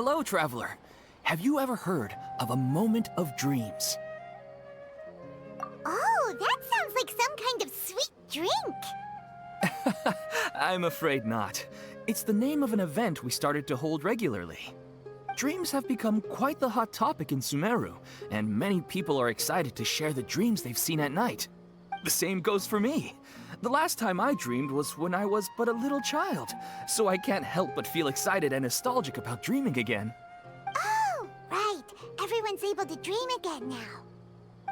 Hello, traveler. Have you ever heard of a moment of dreams? Oh, that sounds like some kind of sweet drink. I'm afraid not. It's the name of an event we started to hold regularly. Dreams have become quite the hot topic in Sumeru, and many people are excited to share the dreams they've seen at night. The same goes for me. The last time I dreamed was when I was but a little child, so I can't help but feel excited and nostalgic about dreaming again. Oh, right. Everyone's able to dream again now.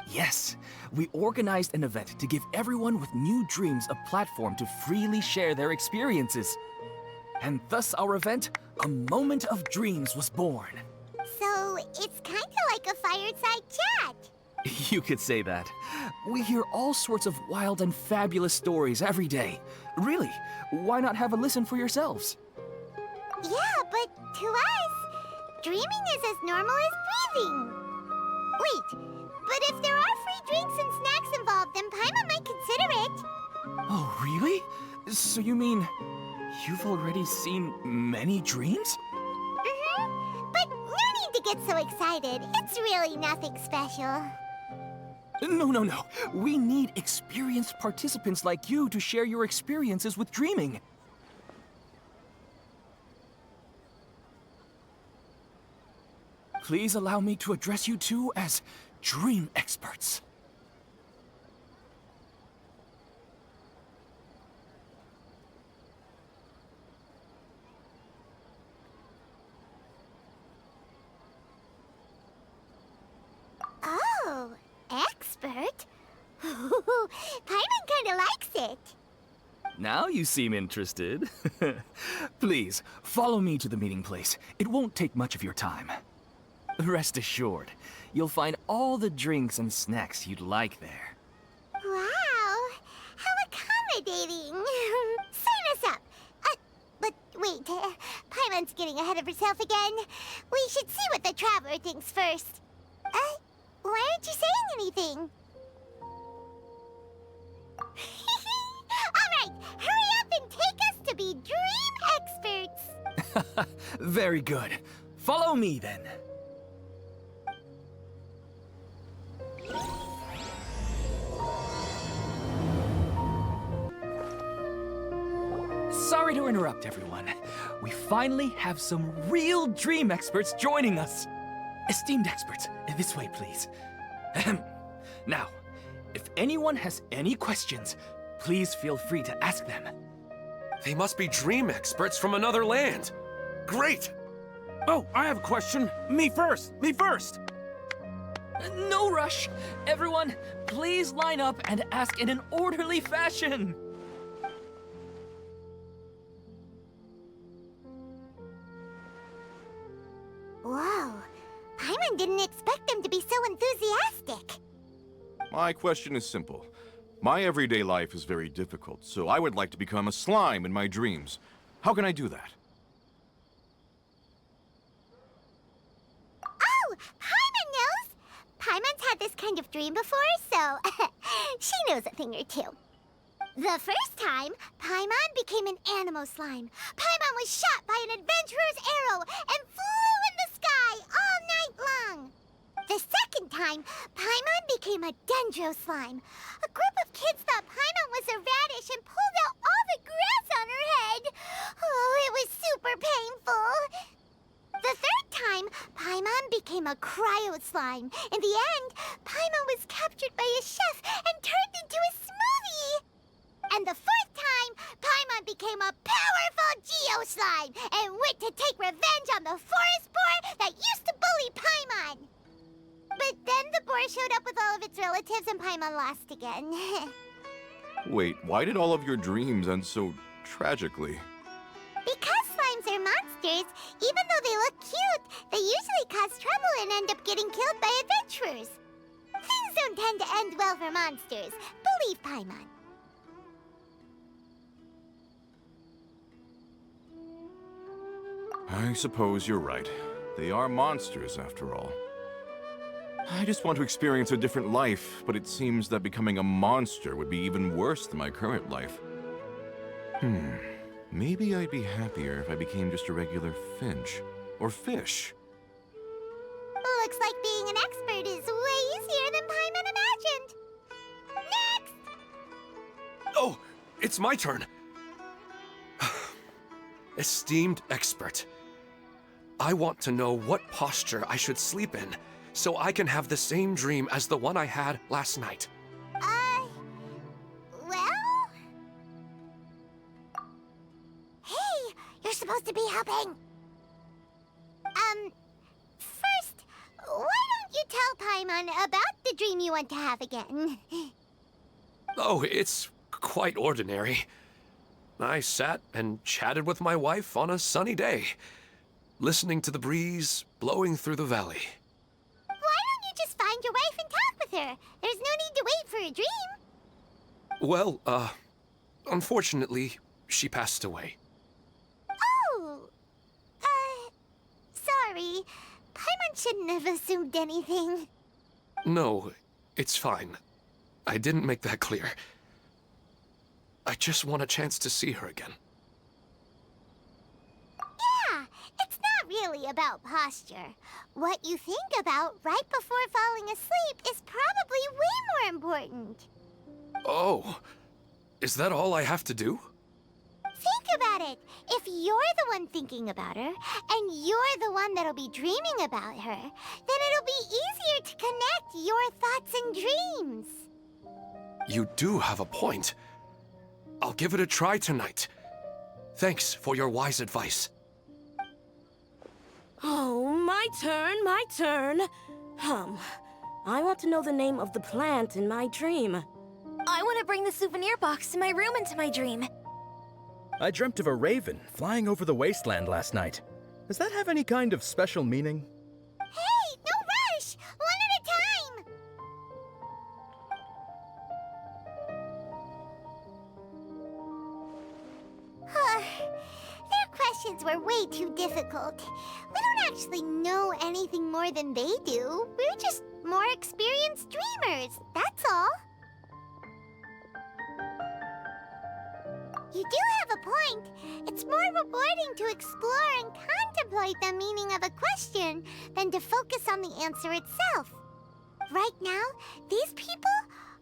Yes, we organized an event to give everyone with new dreams a platform to freely share their experiences. And thus our event, A Moment of Dreams, was born. So, it's kind of like a fireside chat. You could say that. We hear all sorts of wild and fabulous stories every day. Really, why not have a listen for yourselves? Yeah, but to us, dreaming is as normal as breathing. Wait, but if there are free drinks and snacks involved, then Paimon might consider it. Oh, really? So you mean you've already seen many dreams? But no need to get so excited. It's really nothing special. No. We need experienced participants like you to share your experiences with dreaming. Please allow me to address you two as dream experts. Oh, expert? Paimon kinda likes it. Now you seem interested. Please, follow me to the meeting place. It won't take much of your time. Rest assured, you'll find all the drinks and snacks you'd like there. Wow, how accommodating. Sign us up. But wait, Paimon's getting ahead of herself again. We should see what the traveler thinks first. Why aren't you saying anything? All right, hurry up and take us to be dream experts. Very good. Follow me then. Sorry to interrupt, everyone. We finally have some real dream experts joining us. Esteemed experts, this way, please. Now, if anyone has any questions, please feel free to ask them. They must be dream experts from another land. Great! Oh, I have a question. Me first! Me first! No rush. Everyone, please line up and ask in an orderly fashion. Whoa, Paimon didn't expect them to be so enthusiastic. My question is simple. My everyday life is very difficult, so I would like to become a slime in my dreams. How can I do that? Oh, Paimon knows! Paimon's had this kind of dream before, so she knows a thing or two. The first time, Paimon became an animal slime. Paimon was shot by an adventurer's arrow and flew in the sky all night long. The second time, Paimon became a dendro slime. A group of kids thought Paimon was a radish and pulled out all the grass on her head. Oh, it was super painful. The third time, Paimon became a cryo slime. In the end, Paimon was captured by a chef and turned into a smoothie. And the fourth time, Paimon became a powerful Geo slime and went to take revenge on the forest boar that used to bully Paimon. But then the boar showed up with all of its relatives and Paimon lost again. Wait, why did all of your dreams end so tragically? Because slimes are monsters, even though they look cute, they usually cause trouble and end up getting killed by adventurers. Things don't tend to end well for monsters. Believe Paimon. I suppose you're right. They are monsters, after all. I just want to experience a different life, but it seems that becoming a monster would be even worse than my current life. Maybe I'd be happier if I became just a regular finch. or fish? Looks like being an expert is way easier than Paimon imagined. Next! Oh, it's my turn. Esteemed expert, I want to know what posture I should sleep in so I can have the same dream as the one I had last night. Well? Hey, you're supposed to be helping. First, why don't you tell Paimon about the dream you want to have again? Oh, it's quite ordinary. I sat and chatted with my wife on a sunny day, listening to the breeze blowing through the valley. Why don't you just find your wife and talk with her? There's no need to wait for a dream. Well, unfortunately, she passed away. Oh, sorry. Paimon shouldn't have assumed anything. No, it's fine. I didn't make that clear. I just want a chance to see her again. Yeah, it's not really about posture. What you think about right before falling asleep is probably way more important. Oh, is that all I have to do? Think about it. If you're the one thinking about her, and you're the one that'll be dreaming about her, then it'll be easier to connect your thoughts and dreams. You do have a point. I'll give it a try tonight. Thanks for your wise advice. Oh, my turn. I want to know the name of the plant in my dream. I want to bring the souvenir box to my room into my dream. I dreamt of a raven flying over the wasteland last night. Does that have any kind of special meaning? Hey, no rush! One at a time! Their questions were way too difficult. We don't actually know anything more than they do. We're just more experienced dreamers, that's all. You do have a point. It's more rewarding to explore and contemplate the meaning of a question than to focus on the answer itself. Right now, these people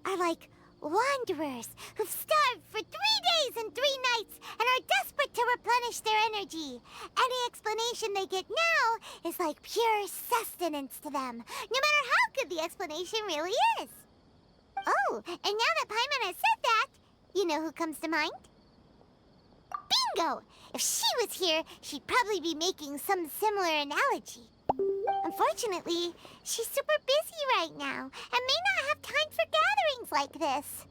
are like wanderers who've starved for 3 days and 3 nights and are desperate to replenish their energy. Any explanation they get now is like pure sustenance to them, no matter how good the explanation really is. Oh, and now that Paimon has said that, you know who comes to mind? Bingo! If she was here, she'd probably be making some similar analogy. Unfortunately, she's super busy right now and may not have time for gatherings like this.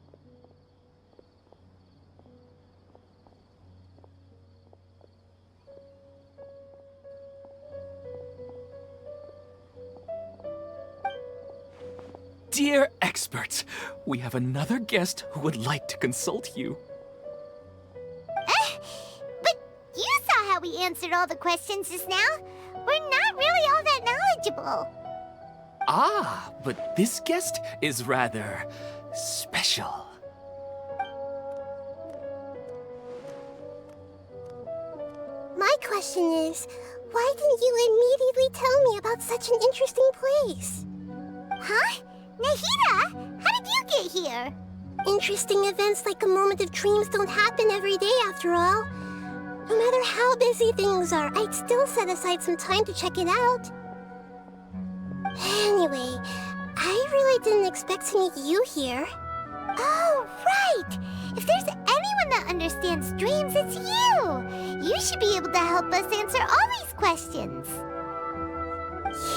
Dear experts, we have another guest who would like to consult you. But you saw how we answered all the questions just now. We're not really all that knowledgeable. Ah, but this guest is rather special. My question is, why didn't you immediately tell me about such an interesting place? Huh? Nahida, how did you get here? Interesting events like a moment of dreams don't happen every day after all. No matter how busy things are, I'd still set aside some time to check it out. Anyway, I really didn't expect to meet you here. Oh, right! If there's anyone that understands dreams, it's you! You should be able to help us answer all these questions.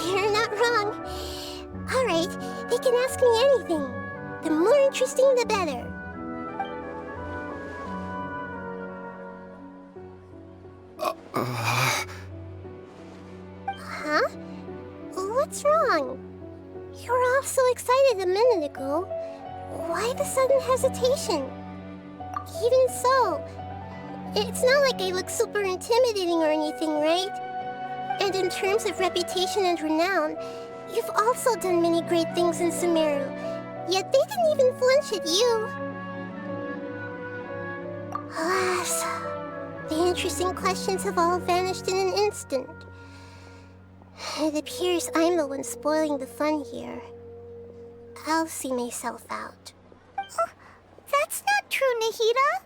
You're not wrong. All right, they can ask me anything. The more interesting, the better. Huh? What's wrong? You were all so excited a minute ago. Why the sudden hesitation? Even so, it's not like I look super intimidating or anything, right? And in terms of reputation and renown, you've also done many great things in Sumeru, yet they didn't even flinch at you. Alas, the interesting questions have all vanished in an instant. It appears I'm the one spoiling the fun here. I'll see myself out. Oh, that's not true, Nahida.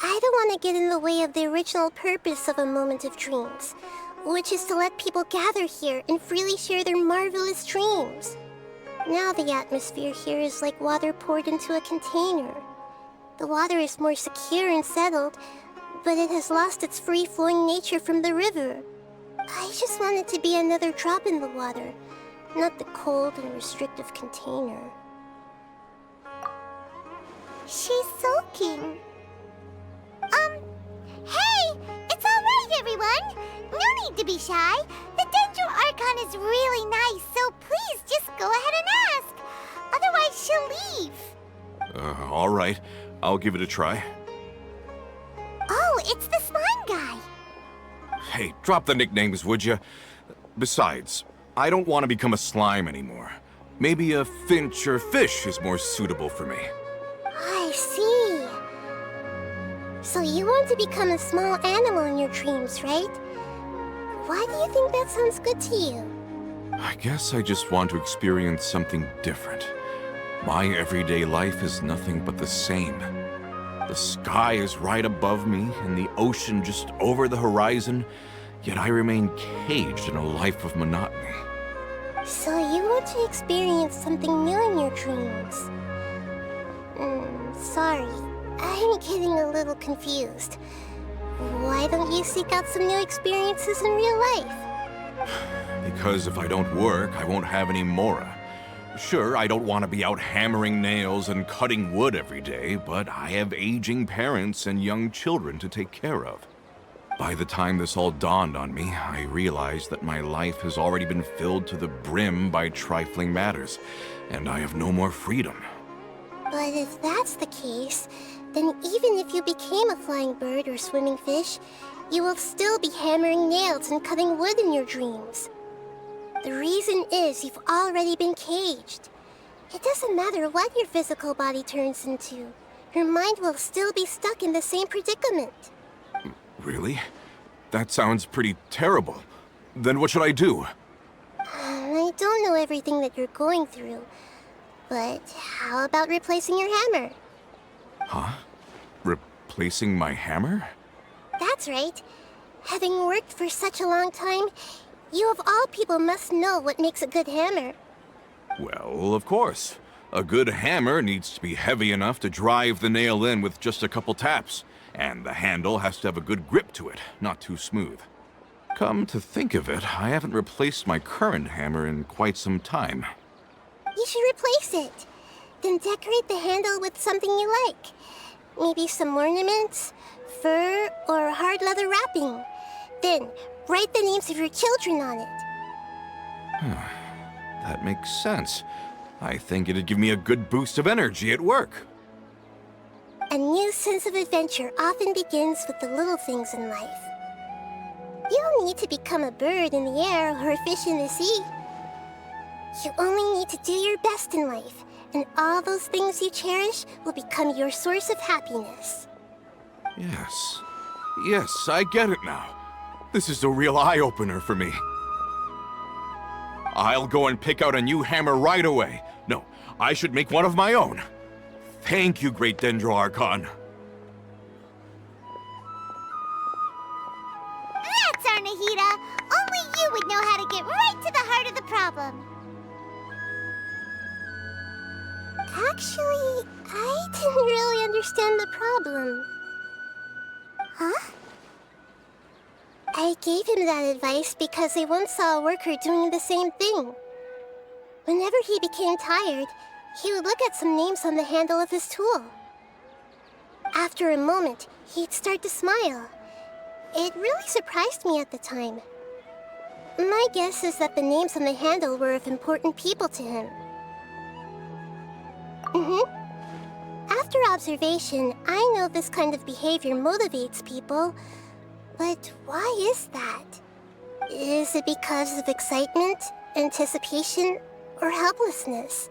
I don't want to get in the way of the original purpose of a moment of dreams, which is to let people gather here and freely share their marvelous dreams. Now the atmosphere here is like water poured into a container. The water is more secure and settled, but it has lost its free-flowing nature from the river. I just want it to be another drop in the water, not the cold and restrictive container. She's sulking. Hey! It's alright, everyone! No need to be shy. The Dendro Archon is really nice, so please just go ahead and ask. Otherwise, she'll leave. All right. I'll give it a try. Oh, it's the slime guy. Hey, drop the nicknames, would you? Besides, I don't want to become a slime anymore. Maybe a finch or fish is more suitable for me. I see. So you want to become a small animal in your dreams, right? Why do you think that sounds good to you? I guess I just want to experience something different. My everyday life is nothing but the same. The sky is right above me and the ocean just over the horizon, yet I remain caged in a life of monotony. So you want to experience something new in your dreams? Sorry, I'm getting a little confused. Why don't you seek out some new experiences in real life? Because if I don't work, I won't have any mora. Sure, I don't want to be out hammering nails and cutting wood every day, but I have aging parents and young children to take care of. By the time this all dawned on me, I realized that my life has already been filled to the brim by trifling matters, and I have no more freedom. But if that's the case, then even if you became a flying bird or swimming fish, you will still be hammering nails and cutting wood in your dreams. The reason is you've already been caged. It doesn't matter what your physical body turns into. Your mind will still be stuck in the same predicament. Really? That sounds pretty terrible. Then what should I do? I don't know everything that you're going through, but how about replacing your hammer? Huh? Replacing my hammer? That's right. Having worked for such a long time, you of all people must know what makes a good hammer. Well, of course. A good hammer needs to be heavy enough to drive the nail in with just a couple taps. And the handle has to have a good grip to it, not too smooth. Come to think of it, I haven't replaced my current hammer in quite some time. You should replace it. Then decorate the handle with something you like. Maybe some ornaments, fur, or hard leather wrapping. Then write the names of your children on it. That makes sense. I think it'd give me a good boost of energy at work. A new sense of adventure often begins with the little things in life. You don't need to become a bird in the air or a fish in the sea. You only need to do your best in life, and all those things you cherish will become your source of happiness. Yes. Yes, I get it now. This is a real eye-opener for me. I'll go and pick out a new hammer right away. No, I should make one of my own. Thank you, Great Dendro Archon. That's our Nahida. Only you would know how to get right to the heart of the problem. Actually, I didn't really understand the problem. Huh? I gave him that advice because I once saw a worker doing the same thing. Whenever he became tired, he would look at some names on the handle of his tool. After a moment, he'd start to smile. It really surprised me at the time. My guess is that the names on the handle were of important people to him. After observation, I know this kind of behavior motivates people. But why is that? Is it because of excitement, anticipation, or helplessness?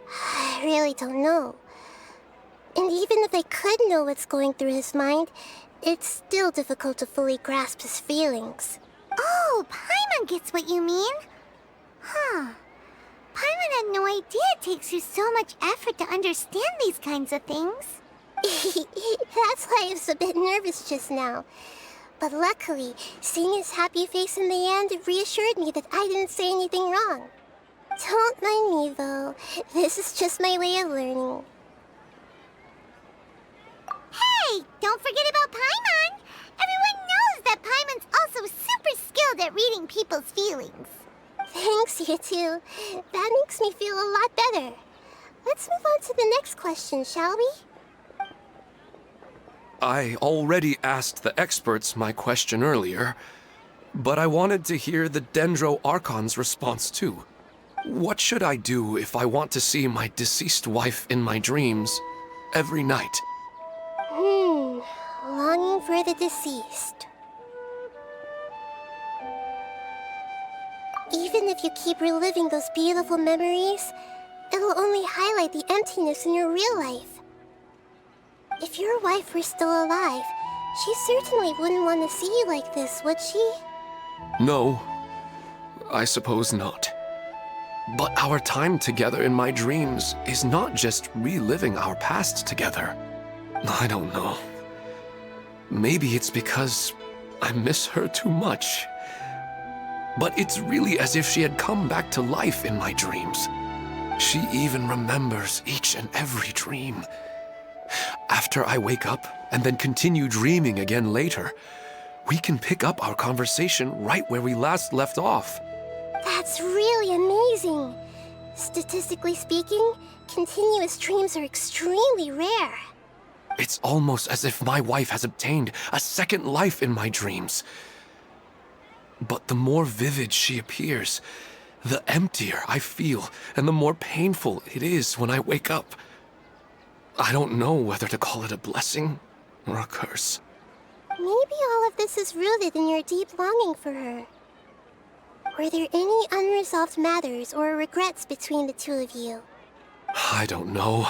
I really don't know. And even if I could know what's going through his mind, it's still difficult to fully grasp his feelings. Oh, Paimon gets what you mean. Huh. Paimon had no idea it takes you so much effort to understand these kinds of things. That's why I was a bit nervous just now. But luckily, seeing his happy face in the end reassured me that I didn't say anything wrong. Don't mind me, though. This is just my way of learning. Hey! Don't forget about Paimon! Everyone knows that Paimon's also super skilled at reading people's feelings. Thanks, you two. That makes me feel a lot better. Let's move on to the next question, shall we? I already asked the experts my question earlier, but I wanted to hear the 𝒂𝒊𝒂𝒂's response too. What should I do if I want to see my deceased wife in my dreams every night? Longing for the deceased. Even if you keep reliving those beautiful memories, it'll only highlight the emptiness in your real life. If your wife were still alive, she certainly wouldn't want to see you like this, would she? No, I suppose not. But our time together in my dreams is not just reliving our past together. I don't know. Maybe it's because I miss her too much. But it's really as if she had come back to life in my dreams. She even remembers each and every dream. After I wake up and then continue dreaming again later, we can pick up our conversation right where we last left off. That's really amazing. Statistically speaking, continuous dreams are extremely rare. It's almost as if my wife has obtained a second life in my dreams. But the more vivid she appears, the emptier I feel and the more painful it is when I wake up. I don't know whether to call it a blessing or a curse. Maybe all of this is rooted in your deep longing for her. Were there any unresolved matters or regrets between the two of you? I don't know.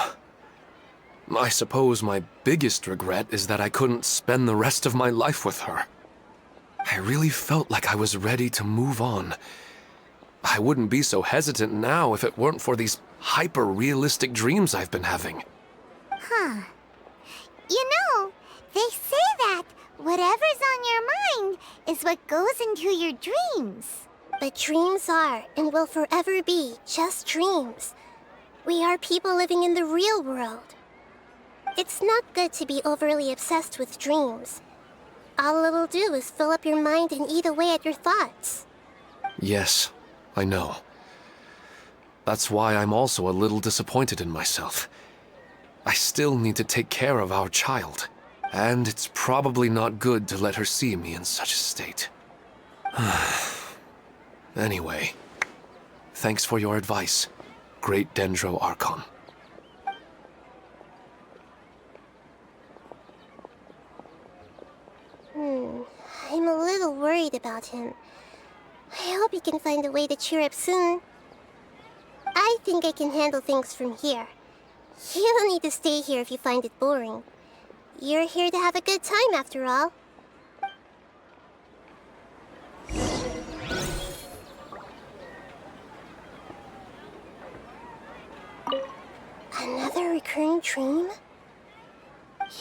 I suppose my biggest regret is that I couldn't spend the rest of my life with her. I really felt like I was ready to move on. I wouldn't be so hesitant now if it weren't for these hyper-realistic dreams I've been having. Huh. You know, they say that whatever's on your mind is what goes into your dreams. But dreams are and will forever be just dreams. We are people living in the real world. It's not good to be overly obsessed with dreams. All it'll do is fill up your mind and eat away at your thoughts. Yes, I know. That's why I'm also a little disappointed in myself. I still need to take care of our child, and it's probably not good to let her see me in such a state. Anyway, thanks for your advice, Great 𝒂𝒊𝒂𝒂. I'm a little worried about him. I hope he can find a way to cheer up soon. I think I can handle things from here. You don't need to stay here if you find it boring. You're here to have a good time, after all. Another recurring dream?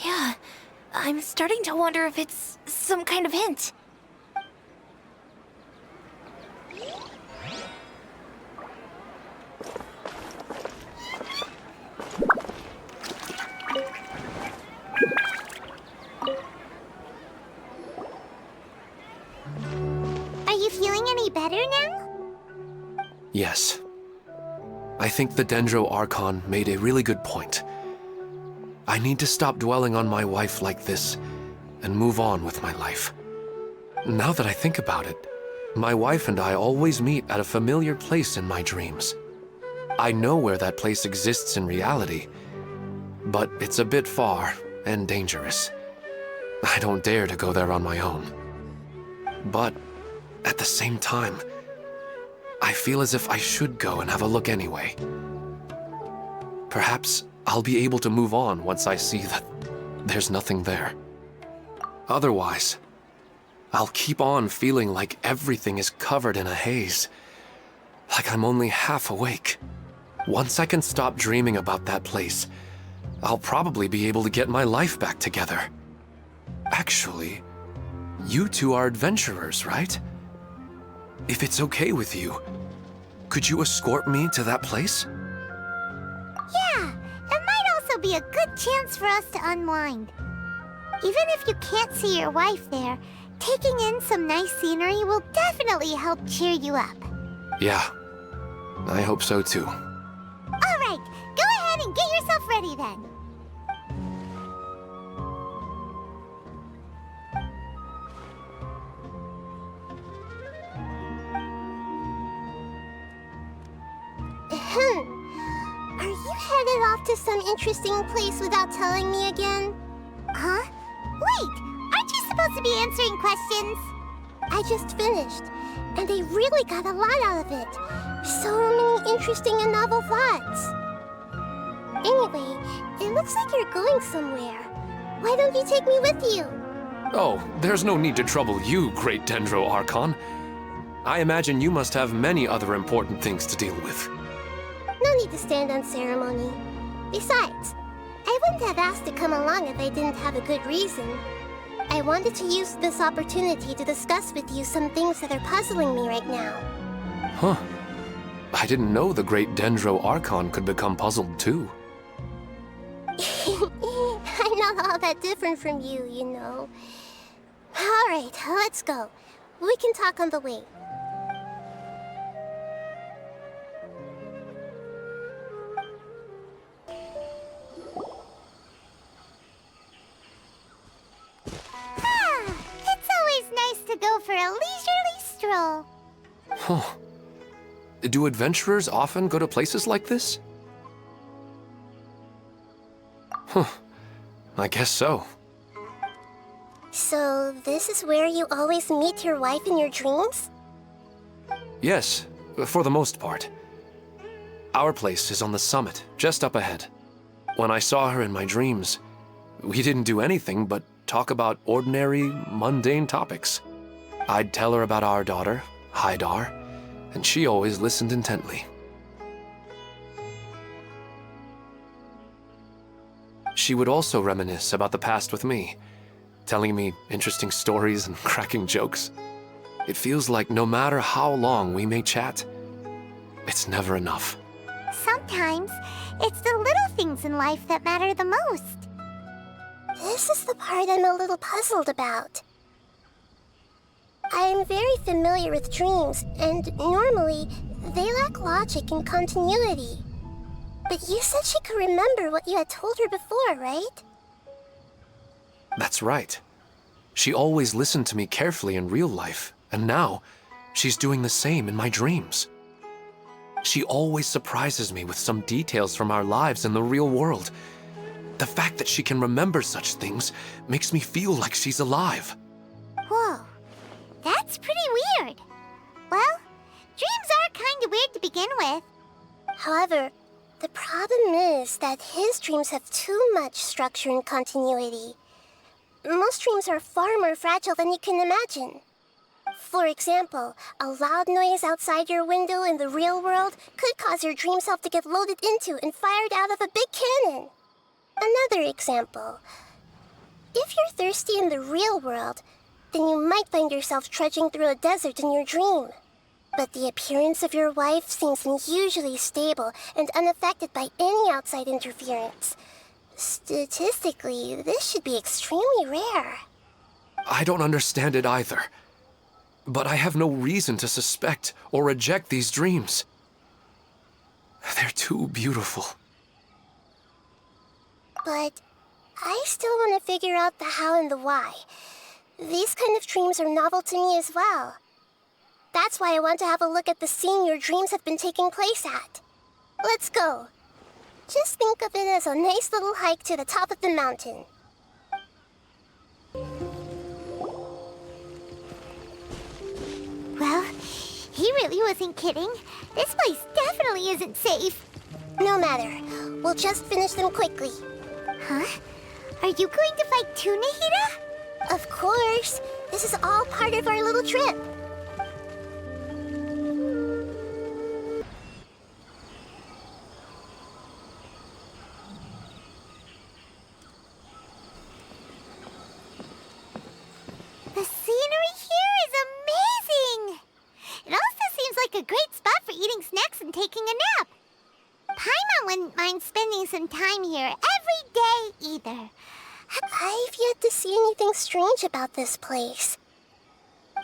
Yeah, I'm starting to wonder if it's some kind of hint. Are you feeling any better now? Yes. I think the 𝒂𝒂𝒂𝒂 made a really good point. I need to stop dwelling on my wife like this and move on with my life. Now that I think about it, my wife and I always meet at a familiar place in my dreams. I know where that place exists in reality, but it's a bit far and dangerous. I don't dare to go there on my own. But at the same time, I feel as if I should go and have a look anyway. Perhaps I'll be able to move on once I see that there's nothing there. Otherwise, I'll keep on feeling like everything is covered in a haze. Like I'm only half awake. Once I can stop dreaming about that place, I'll probably be able to get my life back together. Actually, you two are adventurers, right? If it's okay with you, could you escort me to that place? Yeah, it might also be a good chance for us to unwind. Even if you can't see your wife there, taking in some nice scenery will definitely help cheer you up. Yeah, I hope so too. All right, go ahead and get yourself ready then. Are you headed off to some interesting place without telling me again? Huh? Wait, aren't you supposed to be answering questions? I just finished, and I really got a lot out of it. So many interesting and novel thoughts. Anyway, it looks like you're going somewhere. Why don't you take me with you? Oh, there's no need to trouble you, great 𝑳𝒊𝒏𝒈𝒂. I imagine you must have many other important things to deal with. No need to stand on ceremony. Besides, I wouldn't have asked to come along if I didn't have a good reason. I wanted to use this opportunity to discuss with you some things that are puzzling me right now. Huh. I didn't know the great 𝑑endroArchon could become puzzled too. I'm not all that different from you, you know. All right, let's go. We can talk on the way. It's always nice to go for a leisurely stroll. Huh. Do adventurers often go to places like this? Huh. I guess so. So, this is where you always meet your wife in your dreams? Yes, for the most part. Our place is on the summit, just up ahead. When I saw her in my dreams, we didn't do anything but talk about ordinary, mundane topics. I'd tell her about our daughter, Haidar, and she always listened intently. She would also reminisce about the past with me, telling me interesting stories and cracking jokes. It feels like no matter how long we may chat, it's never enough. Sometimes, it's the little things in life that matter the most. This is the part I'm a little puzzled about. I'm very familiar with dreams, and normally, they lack logic and continuity. But you said she could remember what you had told her before, right? That's right. She always listened to me carefully in real life, and now, she's doing the same in my dreams. She always surprises me with some details from our lives in the real world. The fact that she can remember such things makes me feel like she's alive. Whoa, that's pretty weird. Well, dreams are kind of weird to begin with. However, the problem is that his dreams have too much structure and continuity. Most dreams are far more fragile than you can imagine. For example, a loud noise outside your window in the real world could cause your dream self to get loaded into and fired out of a big cannon. Another example. If you're thirsty in the real world, then you might find yourself trudging through a desert in your dream. But the appearance of your wife seems unusually stable and unaffected by any outside interference. Statistically, this should be extremely rare. I don't understand it either. But I have no reason to suspect or reject these dreams. They're too beautiful. But I still want to figure out the how and the why. These kind of dreams are novel to me as well. That's why I want to have a look at the scene your dreams have been taking place at. Let's go. Just think of it as a nice little hike to the top of the mountain. Well, he really wasn't kidding. This place definitely isn't safe. No matter. We'll just finish them quickly. Huh? Are you going to fight too, Nahida? Of course. This is all part of our little trip. The scenery here is amazing! It also seems like a great spot for eating snacks and taking a nap. Paimon wouldn't mind spending some time here every day either. I've yet to see anything strange about this place.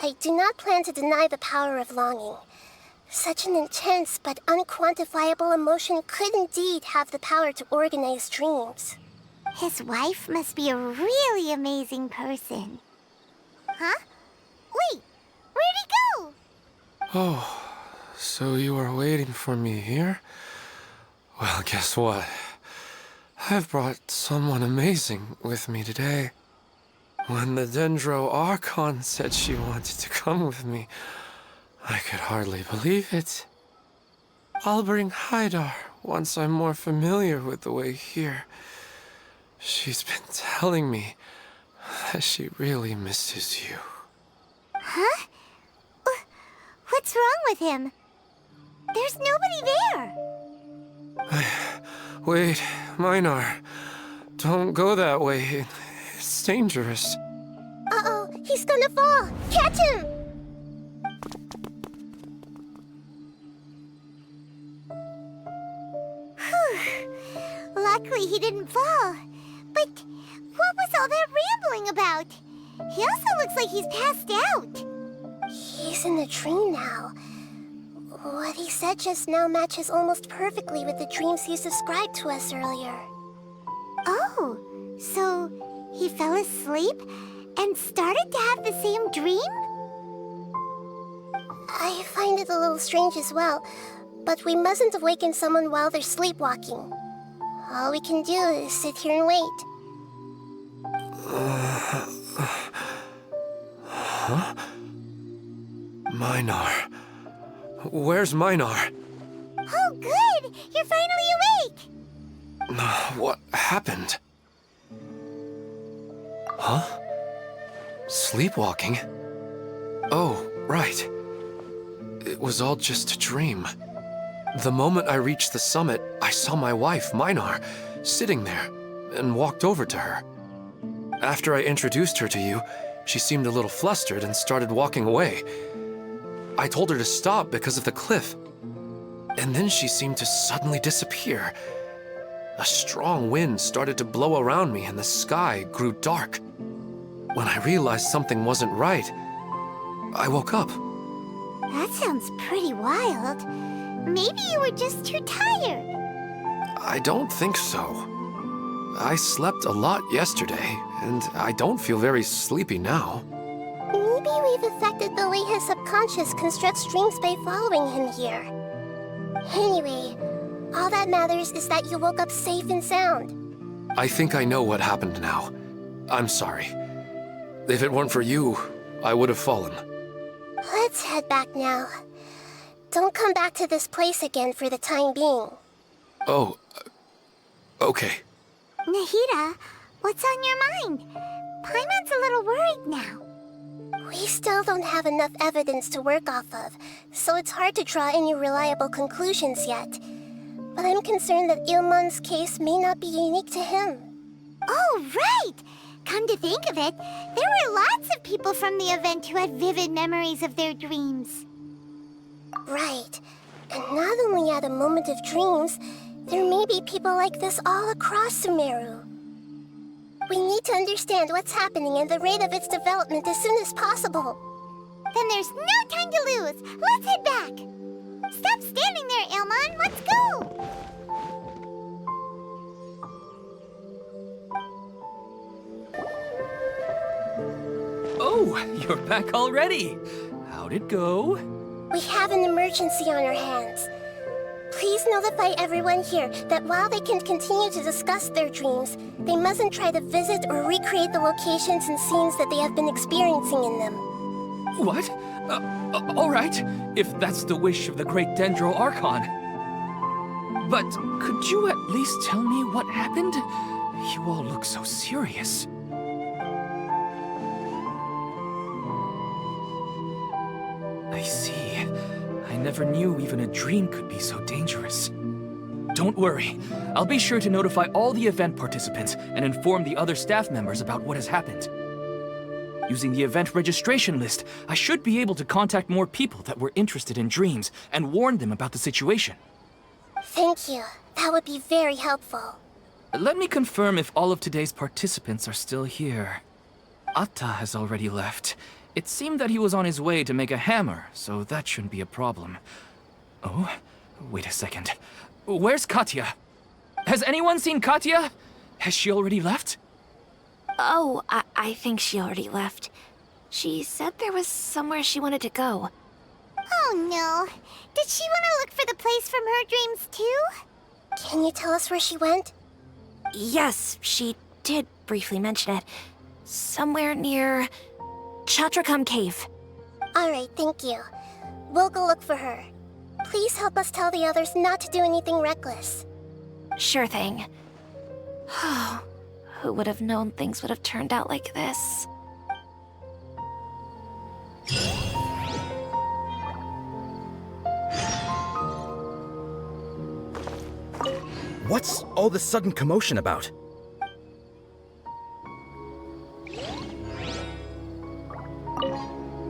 I do not plan to deny the power of longing. Such an intense but unquantifiable emotion could indeed have the power to organize dreams. His wife must be a really amazing person. Huh? Wait, where'd he go? Oh, so you are waiting for me here? Well, guess what? I've brought someone amazing with me today. When the 𝑳𝒊𝒏𝒈𝒄 said she wanted to come with me, I could hardly believe it. I'll bring Nahida once I'm more familiar with the way here. She's been telling me that she really misses you. Huh? What's wrong with him? There's nobody there. Wait, Minar. Don't go that way. It's dangerous. Uh-oh, he's gonna fall. Catch him! Whew. Luckily he didn't fall. But what was all that rambling about? He also looks like he's passed out. He's in a dream now. What he said just now matches almost perfectly with the dreams he's described to us earlier. Oh, so he fell asleep and started to have the same dream? I find it a little strange as well, but we mustn't awaken someone while they're sleepwalking. All we can do is sit here and wait. Huh? Minar. Where's Minar? Oh, good! You're finally awake! What happened? Huh? Sleepwalking? Oh, right. It was all just a dream. The moment I reached the summit, I saw my wife, Minar, sitting there, and walked over to her. After I introduced her to you, she seemed a little flustered and started walking away. I told her to stop because of the cliff. And then she seemed to suddenly disappear. A strong wind started to blow around me and the sky grew dark. When I realized something wasn't right, I woke up. That sounds pretty wild. Maybe you were just too tired. I don't think so. I slept a lot yesterday, and I don't feel very sleepy now. Maybe we've affected the way his subconscious constructs dreams by following him here. Anyway, all that matters is that you woke up safe and sound. I think I know what happened now. I'm sorry. If it weren't for you, I would have fallen. Let's head back now. Don't come back to this place again for the time being. Oh, okay. Nahida, what's on your mind? Paimon's a little worried now. We still don't have enough evidence to work off of, so it's hard to draw any reliable conclusions yet. But I'm concerned that Ilmon's case may not be unique to him. Oh, right! Come to think of it, there were lots of people from the event who had vivid memories of their dreams. Right. And not only at a moment of dreams, there may be people like this all across Sumeru. We need to understand what's happening and the rate of its development as soon as possible. Then there's no time to lose. Let's head back. Stop standing there, Ilmon. Let's go. Oh, you're back already. How'd it go? We have an emergency on our hands. Please notify everyone here that while they can continue to discuss their dreams, they mustn't try to visit or recreate the locations and scenes that they have been experiencing in them. What? All right, if that's the wish of the great 𝑑endro𝒕𝒂𝒂. But could you at least tell me what happened? You all look so serious. never knew even a dream could be so dangerous. Don't worry. I'll be sure to notify all the event participants and inform the other staff members about what has happened. Using the event registration list, I should be able to contact more people that were interested in dreams and warn them about the situation. Thank you. That would be very helpful. Let me confirm if all of today's participants are still here. Atta has already left. It seemed that he was on his way to make a hammer, so that shouldn't be a problem. Oh, wait a second. Where's Katya? Has anyone seen Katya? Has she already left? Oh, I think she already left. She said there was somewhere she wanted to go. Oh no. Did she want to look for the place from her dreams too? Can you tell us where she went? Yes, she did briefly mention it. Somewhere near 𝒂𝒊𝒏𝒈 cave. Alright, thank you. We'll go look for her. Please help us tell the others not to do anything reckless. Sure thing. Who would have known things would have turned out like this? What's all this sudden commotion about?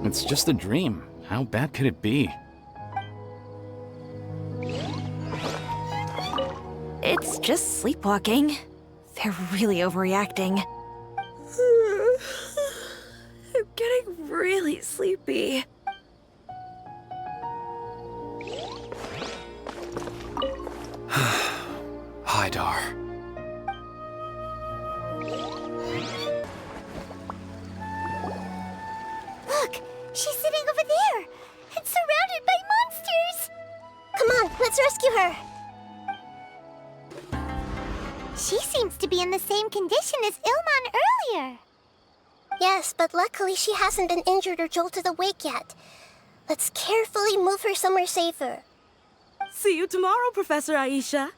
It's just a dream. How bad could it be? It's just sleepwalking. They're really overreacting. I'm getting really sleepy. Hi, Dar. Look! She's sitting over there! And surrounded by monsters! Come on, let's rescue her! She seems to be in the same condition as Ilman earlier. Yes, but luckily she hasn't been injured or jolted awake yet. Let's carefully move her somewhere safer. See you tomorrow, Professor Aisha.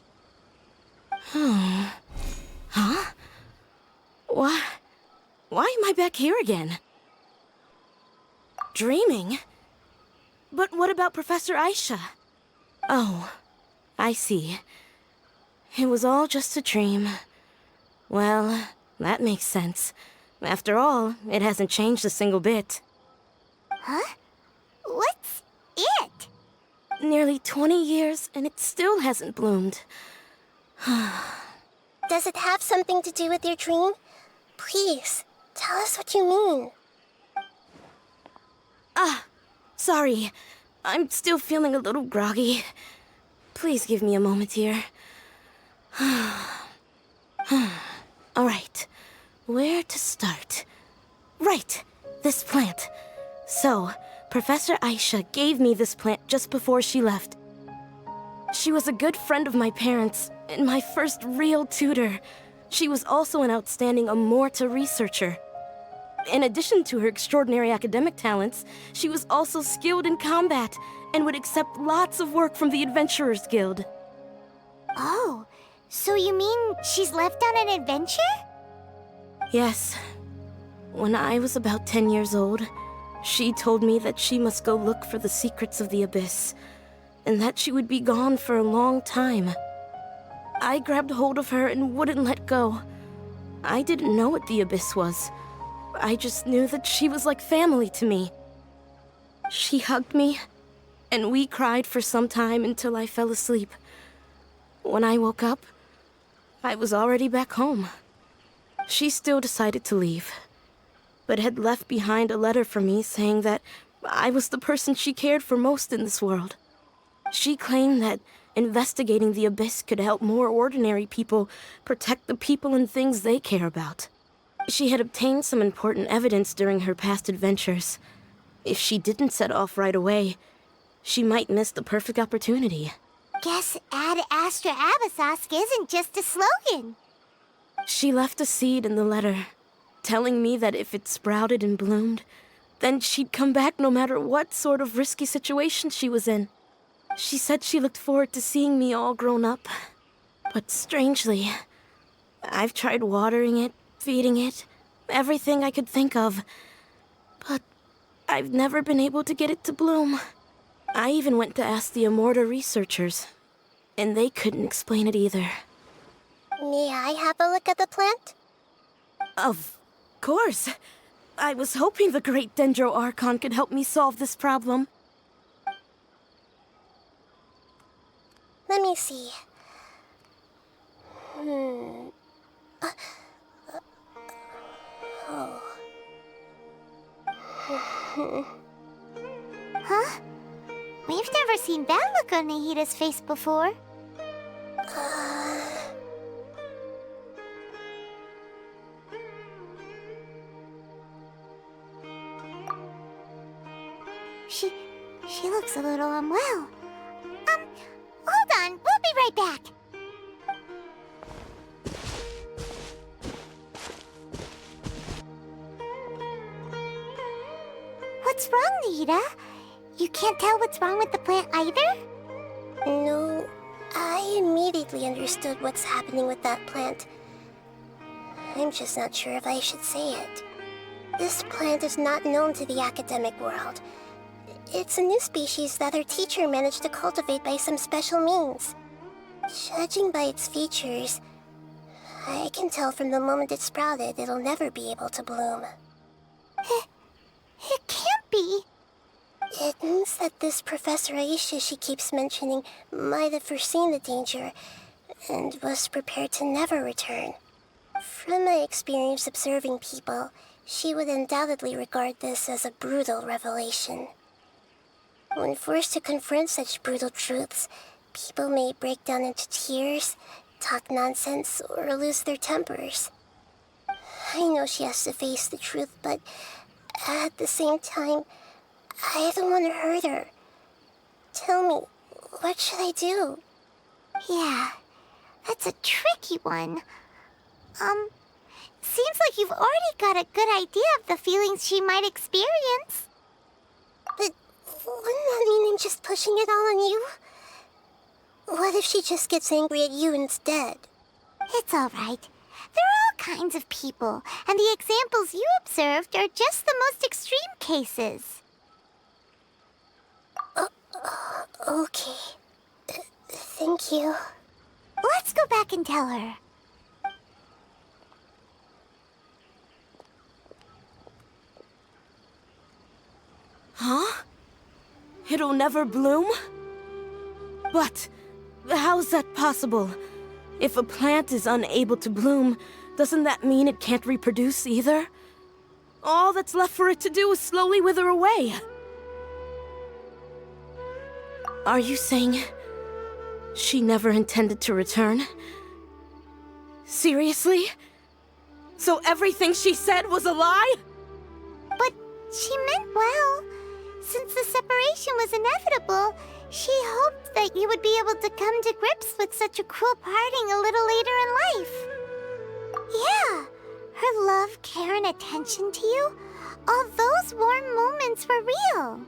Huh? Why am I back here again? Dreaming? But what about Professor Aisha? Oh, I see. It was all just a dream. Well, that makes sense. After all, it hasn't changed a single bit. Huh? What's it? Nearly 20 years, and it still hasn't bloomed. Does it have something to do with your dream? Please, tell us what you mean. Sorry. I'm still feeling a little groggy. Please give me a moment here. All right. Where to start? Right. This plant. So, Professor Aisha gave me this plant just before she left. She was a good friend of my parents and my first real tutor. She was also an outstanding Amorta researcher. In addition to her extraordinary academic talents, she was also skilled in combat and would accept lots of work from the Adventurers Guild. Oh, so you mean she's left on an adventure? Yes. When I was about 10 years old, she told me that she must go look for the secrets of the Abyss, and that she would be gone for a long time. I grabbed hold of her and wouldn't let go. I didn't know what the Abyss was. I just knew that she was like family to me. She hugged me, and we cried for some time until I fell asleep. When I woke up, I was already back home. She still decided to leave, but had left behind a letter for me saying that I was the person she cared for most in this world. She claimed that investigating the Abyss could help more ordinary people protect the people and things they care about. She had obtained some important evidence during her past adventures. If she didn't set off right away, she might miss the perfect opportunity. Guess Ad Astra Abasask isn't just a slogan. She left a seed in the letter, telling me that if it sprouted and bloomed, then she'd come back no matter what sort of risky situation she was in. She said she looked forward to seeing me all grown up. But strangely, I've tried watering it, feeding it, everything I could think of. But I've never been able to get it to bloom. I even went to ask the Immorta researchers, and they couldn't explain it either. May I have a look at the plant? Of course. I was hoping the great 𝒂𝒓𝒏𝒈 could help me solve this problem. Let me see. Huh? We've never seen that look on Nahida's face before. She looks a little unwell. Hold on, we'll be right back. What's wrong, Nahida? You can't tell what's wrong with the plant either? No, I immediately understood what's happening with that plant. I'm just not sure if I should say it. This plant is not known to the academic world. It's a new species that our teacher managed to cultivate by some special means. Judging by its features, I can tell from the moment it sprouted it'll never be able to bloom. It can't be. It means that this Professor Aisha she keeps mentioning might have foreseen the danger and was prepared to never return. From my experience observing people, she would undoubtedly regard this as a brutal revelation. When forced to confront such brutal truths, people may break down into tears, talk nonsense, or lose their tempers. I know she has to face the truth, but at the same time, I don't want to hurt her. Tell me, what should I do? Yeah, that's a tricky one. Seems like you've already got a good idea of the feelings she might experience. But wouldn't that mean I'm just pushing it all on you? What if she just gets angry at you instead? It's all right. There are all kinds of people, and the examples you observed are just the most extreme cases. Okay. Thank you. Let's go back and tell her. Huh? It'll never bloom? But how's that possible? If a plant is unable to bloom, doesn't that mean it can't reproduce either? All that's left for it to do is slowly wither away. Are you saying she never intended to return? Seriously? So everything she said was a lie? But she meant well. Since the separation was inevitable, she hoped that you would be able to come to grips with such a cruel parting a little later in life. Yeah, her love, care, and attention to you, all those warm moments were real.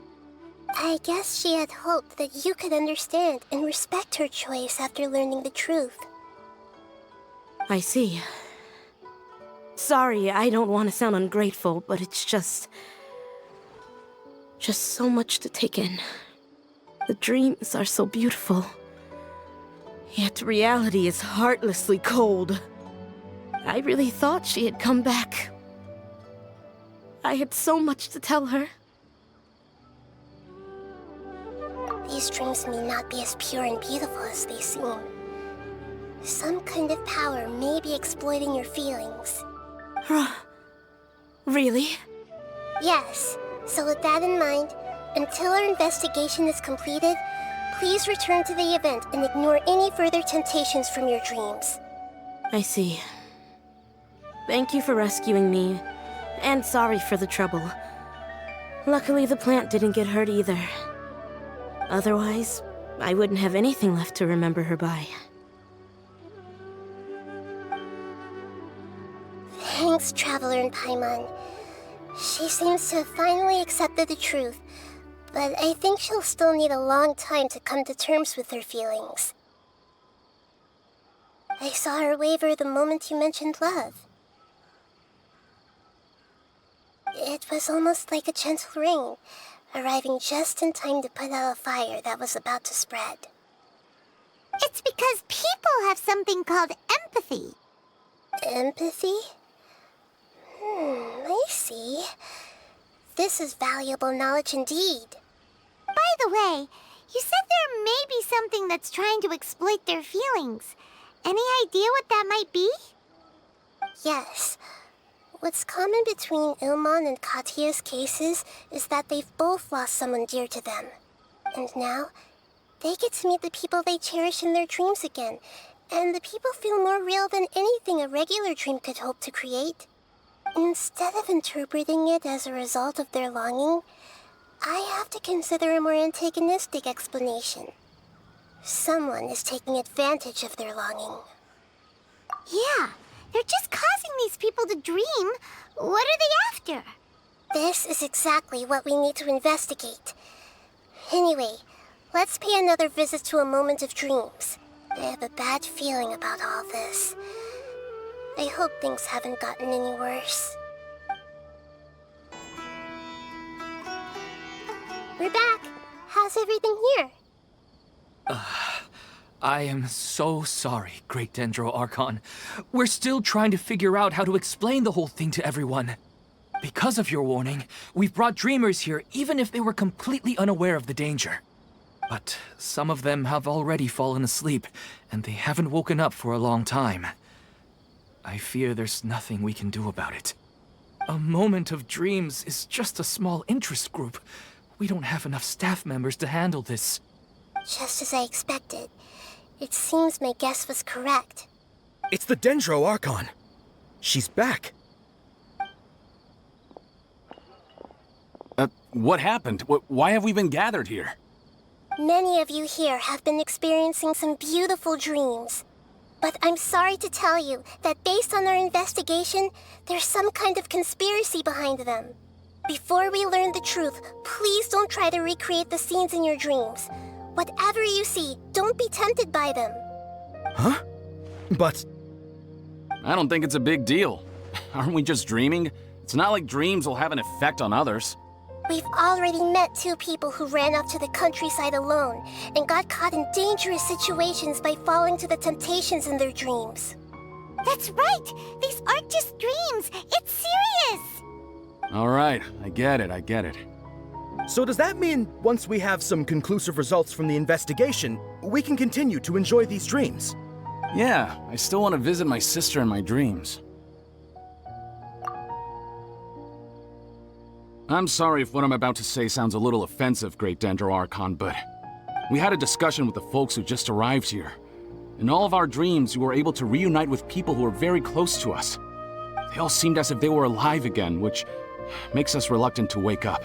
I guess she had hoped that you could understand and respect her choice after learning the truth. I see. Sorry, I don't want to sound ungrateful, but it's just so much to take in. The dreams are so beautiful, yet reality is heartlessly cold. I really thought she had come back. I had so much to tell her. These dreams may not be as pure and beautiful as they seem. Some kind of power may be exploiting your feelings. Really? Yes. So with that in mind, until our investigation is completed, please return to the event and ignore any further temptations from your dreams. I see. Thank you for rescuing me, and sorry for the trouble. Luckily, the plant didn't get hurt either. Otherwise, I wouldn't have anything left to remember her by. Thanks, Traveler and Paimon. She seems to have finally accepted the truth, but I think she'll still need a long time to come to terms with her feelings. I saw her waver the moment you mentioned love. It was almost like a gentle rain, arriving just in time to put out a fire that was about to spread. It's because people have something called empathy. Empathy? I see. This is valuable knowledge indeed. By the way, you said there may be something that's trying to exploit their feelings. Any idea what that might be? Yes. What's common between 𝒊𝒏𝒈 and 𝒂𝒕𝒆𝒓 cases is that they've both lost someone dear to them. And now, they get to meet the people they cherish in their dreams again. And the people feel more real than anything a regular dream could hope to create. Instead of interpreting it as a result of their longing, I have to consider a more antagonistic explanation. Someone is taking advantage of their longing. Yeah, they're just causing these people to dream. What are they after? This is exactly what we need to investigate. Anyway, let's pay another visit to a moment of dreams. I have a bad feeling about all this. I hope things haven't gotten any worse. We're back. How's everything here? I am so sorry, Great Dendro Archon. We're still trying to figure out how to explain the whole thing to everyone. Because of your warning, we've brought dreamers here even if they were completely unaware of the danger. But some of them have already fallen asleep, and they haven't woken up for a long time. I fear there's nothing we can do about it. A moment of dreams is just a small interest group. We don't have enough staff members to handle this. Just as I expected. It seems my guess was correct. It's the Dendro Archon. She's back. What happened? Why have we been gathered here? Many of you here have been experiencing some beautiful dreams. But I'm sorry to tell you that based on our investigation, there's some kind of conspiracy behind them. Before we learn the truth, please don't try to recreate the scenes in your dreams. Whatever you see, don't be tempted by them. Huh? But... I don't think it's a big deal. Aren't we just dreaming? It's not like dreams will have an effect on others. We've already met 2 people who ran off to the countryside alone and got caught in dangerous situations by falling to the temptations in their dreams. That's right! These aren't just dreams! It's serious! All right, I get it. so does that mean once we have some conclusive results from the investigation, we can continue to enjoy these dreams? Yeah, I still want to visit my sister in my dreams. I'm sorry if what I'm about to say sounds a little offensive, Great Dendro Archon, but we had a discussion with the folks who just arrived here. In all of our dreams, we were able to reunite with people who were very close to us. They all seemed as if they were alive again, which makes us reluctant to wake up.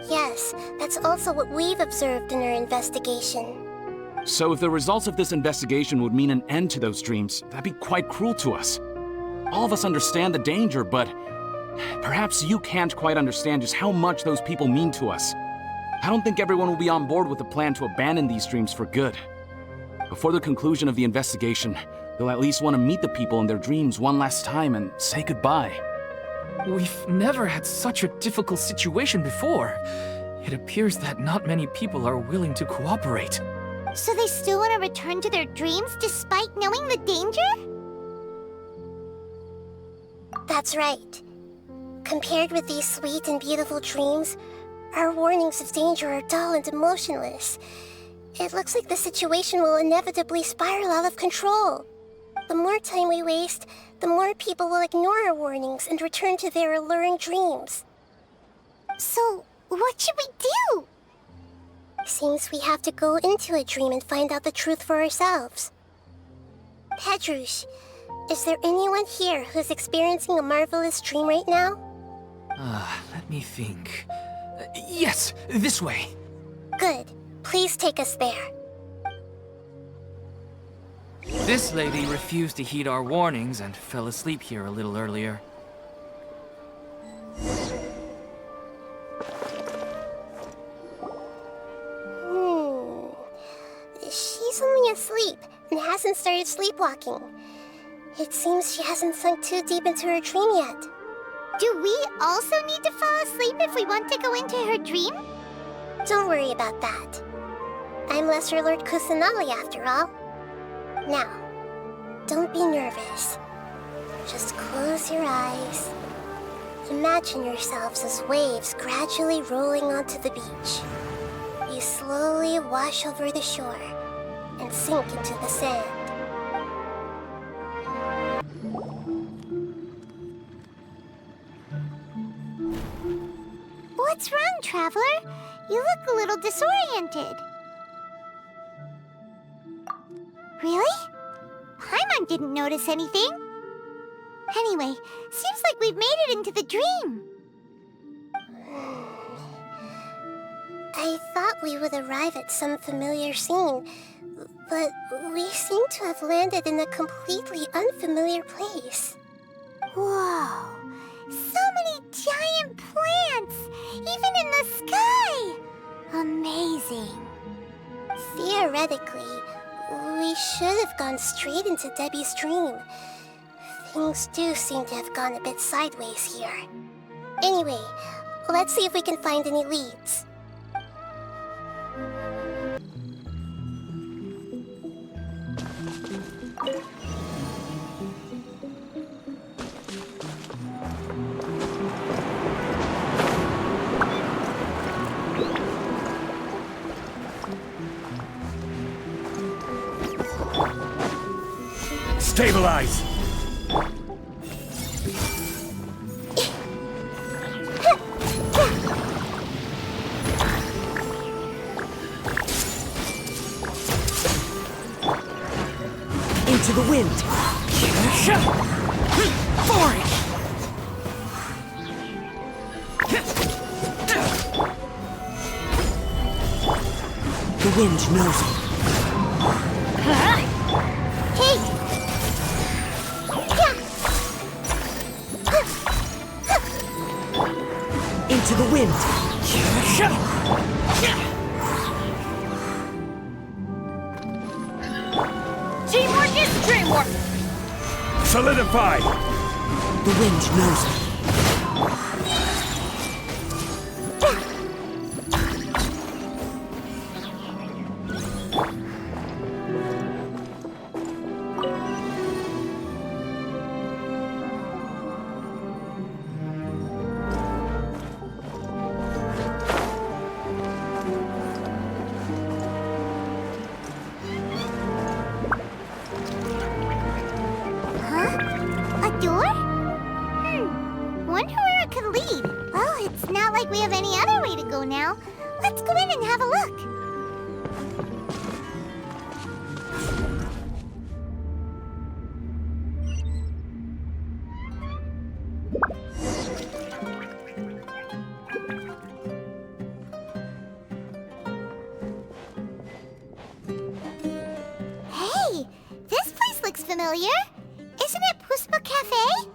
Yes, that's also what we've observed in our investigation. So if the results of this investigation would mean an end to those dreams, that'd be quite cruel to us. All of us understand the danger, but perhaps you can't quite understand just how much those people mean to us. I don't think everyone will be on board with the plan to abandon these dreams for good. Before the conclusion of the investigation, they'll at least want to meet the people in their dreams one last time and say goodbye. We've never had such a difficult situation before. It appears that not many people are willing to cooperate. So they still want to return to their dreams despite knowing the danger? That's right. Compared with these sweet and beautiful dreams, our warnings of danger are dull and emotionless. It looks like the situation will inevitably spiral out of control. The more time we waste, the more people will ignore our warnings and return to their alluring dreams. So, what should we do? Seems we have to go into a dream and find out the truth for ourselves. Petrush, is there anyone here who's experiencing a marvelous dream right now? Let me think. Yes, this way. Good. Please take us there. This lady refused to heed our warnings and fell asleep here a little earlier. She's only asleep and hasn't started sleepwalking. It seems she hasn't sunk too deep into her dream yet. Do we also need to fall asleep if we want to go into her dream? Don't worry about that. I'm Lesser Lord Kusanali after all. Now, don't be nervous. Just close your eyes. Imagine yourselves as waves gradually rolling onto the beach. You slowly wash over the shore and sink into the sand. What's wrong, Traveler? You look a little disoriented. Really? Paimon didn't notice anything. Anyway, seems like we've made it into the dream. I thought we would arrive at some familiar scene, but we seem to have landed in a completely unfamiliar place. Whoa! So many giant plants! Even in the sky! Amazing. Theoretically, we should have gone straight into Debbie's dream. Things do seem to have gone a bit sideways here. Anyway, let's see if we can find any leads. Stabilize! Into the wind! Forward! The wind knows it. Into the wind! Teamwork is dreamwork! Solidify! The wind knows it. Wonder where it could lead. Well, it's not like we have any other way to go now. Let's go in and have a look. Hey, this place looks familiar. Isn't it 𝒊𝒏𝒈 Cafe?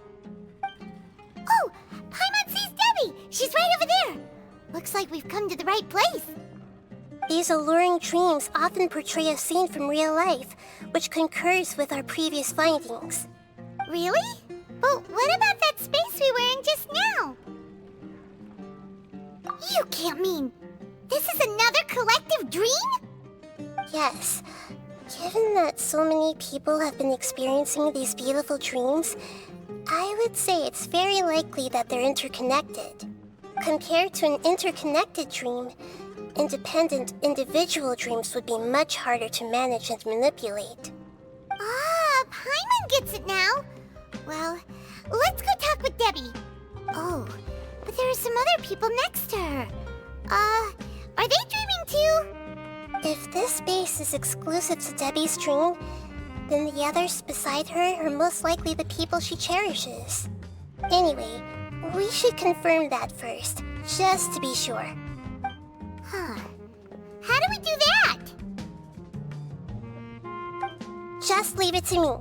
Oh, Paimon sees Debbie! She's right over there! Looks like we've come to the right place. These alluring dreams often portray a scene from real life, which concurs with our previous findings. Really? But what about that space we were in just now? You can't mean... this is another collective dream? Yes. Given that so many people have been experiencing these beautiful dreams, I would say it's very likely that they're interconnected. Compared to an interconnected dream, independent individual dreams would be much harder to manage and manipulate. Ah, Paimon gets it now. Well, let's go talk with Debbie. Oh, but there are some other people next to her. Are they dreaming too? If this space is exclusive to Debbie's dream, then the others beside her are most likely the people she cherishes. Anyway, we should confirm that first, just to be sure. Huh. How do we do that? Just leave it to me.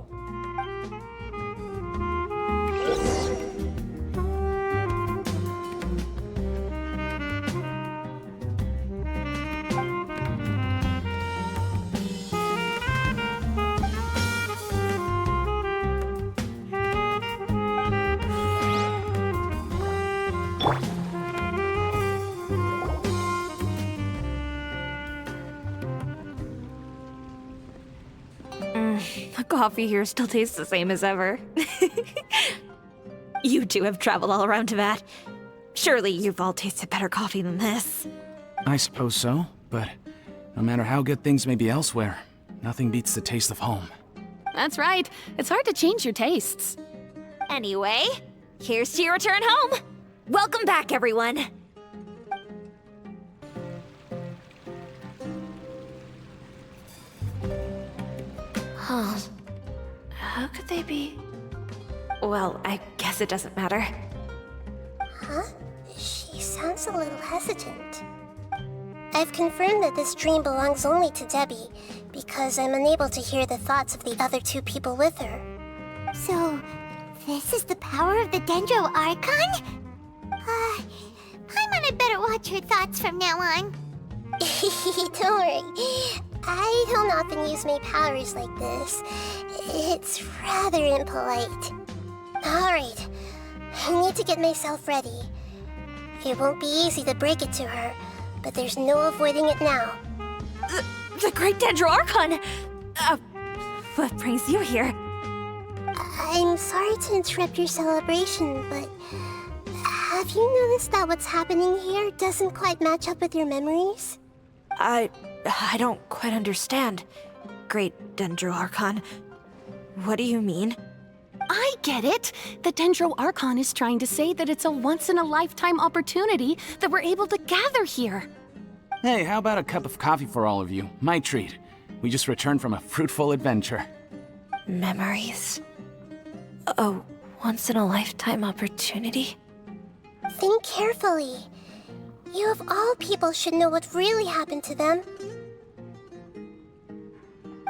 coffee here still tastes the same as ever. You two have traveled all around Teyvat. Surely you've all tasted better coffee than this. I suppose so, but no matter how good things may be elsewhere, nothing beats the taste of home. That's right. It's hard to change your tastes. Anyway, here's to your return home. Welcome back, everyone. Huh. How could they be? Well, I guess it doesn't matter. Huh? She sounds a little hesitant. I've confirmed that this dream belongs only to Debbie, because I'm unable to hear the thoughts of the other two people with her. So, this is the power of the 𝑳𝒊𝒏𝒈𝒂? Paimon had better watch her thoughts from now on. Don't worry. I don't often use my powers like this. It's rather impolite. Alright, I need to get myself ready. It won't be easy to break it to her, but there's no avoiding it now. The great 𝑳𝒊𝒏𝒈𝒂! What brings you here? I'm sorry to interrupt your celebration, but have you noticed that what's happening here doesn't quite match up with your memories? I don't quite understand, great 𝑳𝒊𝒏𝒈𝒂. What do you mean? I get it. The 𝑑endroArchon is trying to say that it's a once-in-a-lifetime opportunity that we're able to gather here. Hey, how about a cup of coffee for all of you? My treat. We just returned from a fruitful adventure. Memories. A once-in-a-lifetime opportunity? Think carefully. You of all people should know what really happened to them.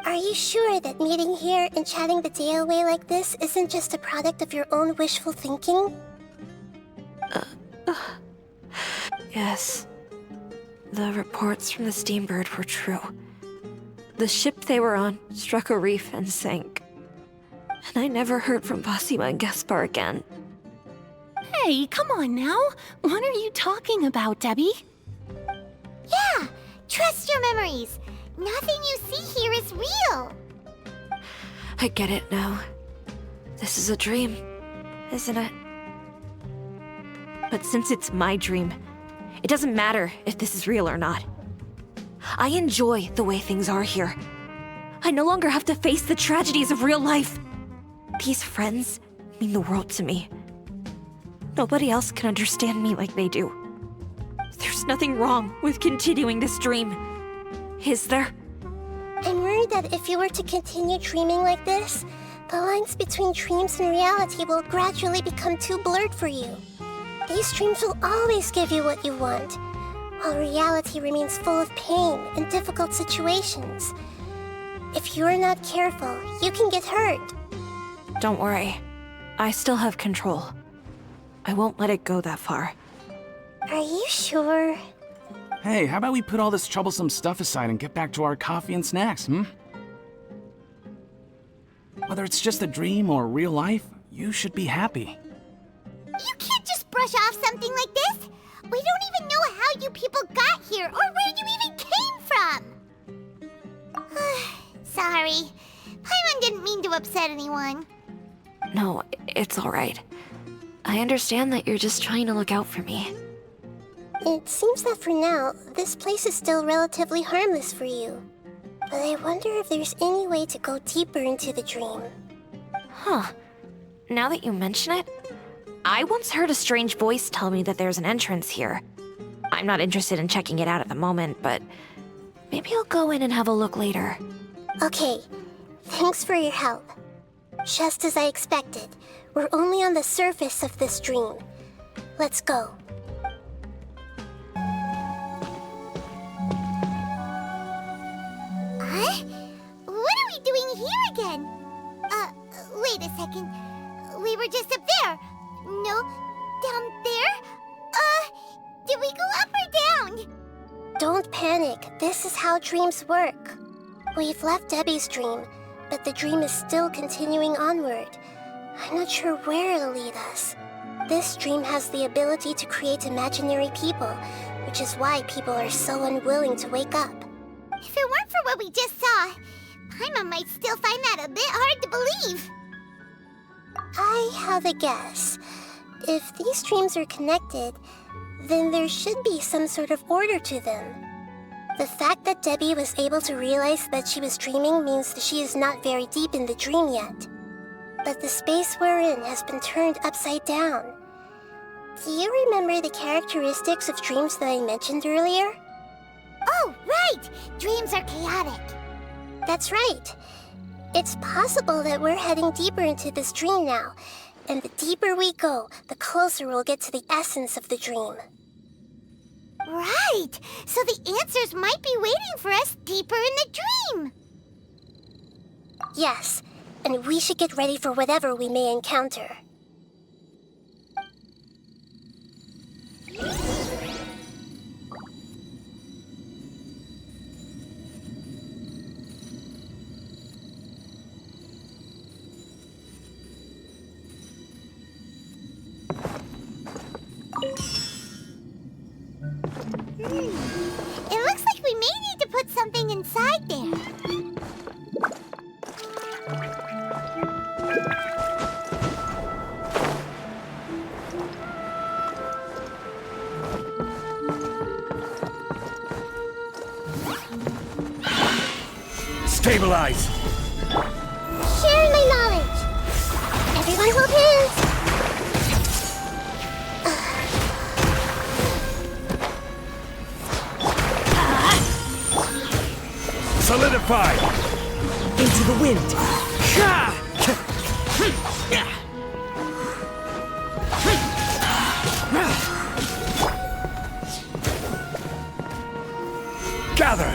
Are you sure that meeting here and chatting the day away like this isn't just a product of your own wishful thinking? Yes. The reports from the steambird were true. The ship they were on struck a reef and sank. And I never heard from 𝒂𝒑𝒉 and 𝑘𝒂𝒓 again. Hey, come on now. What are you talking about, Debbie? Yeah, trust your memories. Nothing you see here is real. I get it now. This is a dream, isn't it? But since it's my dream, it doesn't matter if this is real or not. I enjoy the way things are here. I no longer have to face the tragedies of real life. These friends mean the world to me. Nobody else can understand me like they do. There's nothing wrong with continuing this dream. Is there? I'm worried that if you were to continue dreaming like this, the lines between dreams and reality will gradually become too blurred for you. These dreams will always give you what you want, while reality remains full of pain and difficult situations. If you're not careful, you can get hurt. Don't worry. I still have control. I won't let it go that far. Are you sure? Hey, how about we put all this troublesome stuff aside and get back to our coffee and snacks, Whether it's just a dream or real life, you should be happy. You can't just brush off something like this. We don't even know how you people got here or where you even came from. Sorry. Paimon didn't mean to upset anyone. No, it's all right. I understand that you're just trying to look out for me. It seems that for now, this place is still relatively harmless for you. But I wonder if there's any way to go deeper into the dream. Huh. Now that you mention it, I once heard a strange voice tell me that there's an entrance here. I'm not interested in checking it out at the moment, but maybe I'll go in and have a look later. Okay, thanks for your help. Just as I expected, we're only on the surface of this dream. Let's go. Huh? What are we doing here again? Wait a second. We were just up there. No, down there? Did we go up or down? Don't panic. This is how dreams work. We've left Debbie's dream, but the dream is still continuing onward. I'm not sure where it'll lead us. This dream has the ability to create imaginary people, which is why people are so unwilling to wake up. If it weren't for what we just saw, Paimon might still find that a bit hard to believe. I have a guess. If these dreams are connected, then there should be some sort of order to them. The fact that Debbie was able to realize that she was dreaming means that she is not very deep in the dream yet. But the space we're in has been turned upside down. Do you remember the characteristics of dreams that I mentioned earlier? Oh, right! Dreams are chaotic. That's right. It's possible that we're heading deeper into this dream now, and the deeper we go, the closer we'll get to the essence of the dream. Right! So the answers might be waiting for us deeper in the dream! Yes, and we should get ready for whatever we may encounter. It looks like we may need to put something inside there. Stabilize! Sharing my knowledge. Everyone hold hands. Solidify! Into the wind! Gather!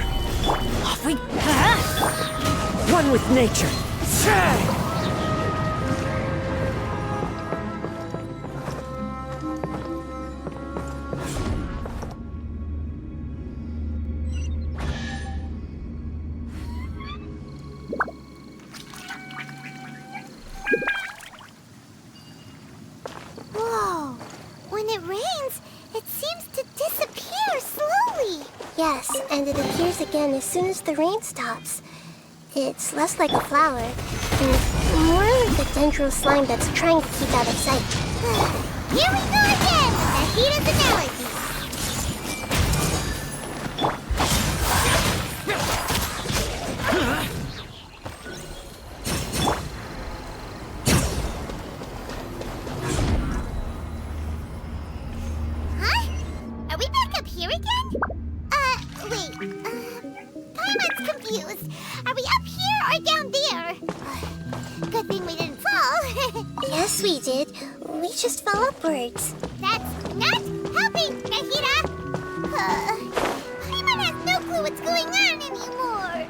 One with nature! Whoa! When it rains, it seems to disappear slowly. Yes, and it appears again as soon as the rain stops. It's less like a flower, and more like a dendro slime that's trying to keep out of sight. Here we go again! Nahida's analogy! Huh? Are we back up here again? Wait. Paimon's confused. Are we up here or down there? Good thing we didn't fall. Yes, we did. We just fell upwards. That's not helping, Nahida! Paimon has no clue what's going on anymore.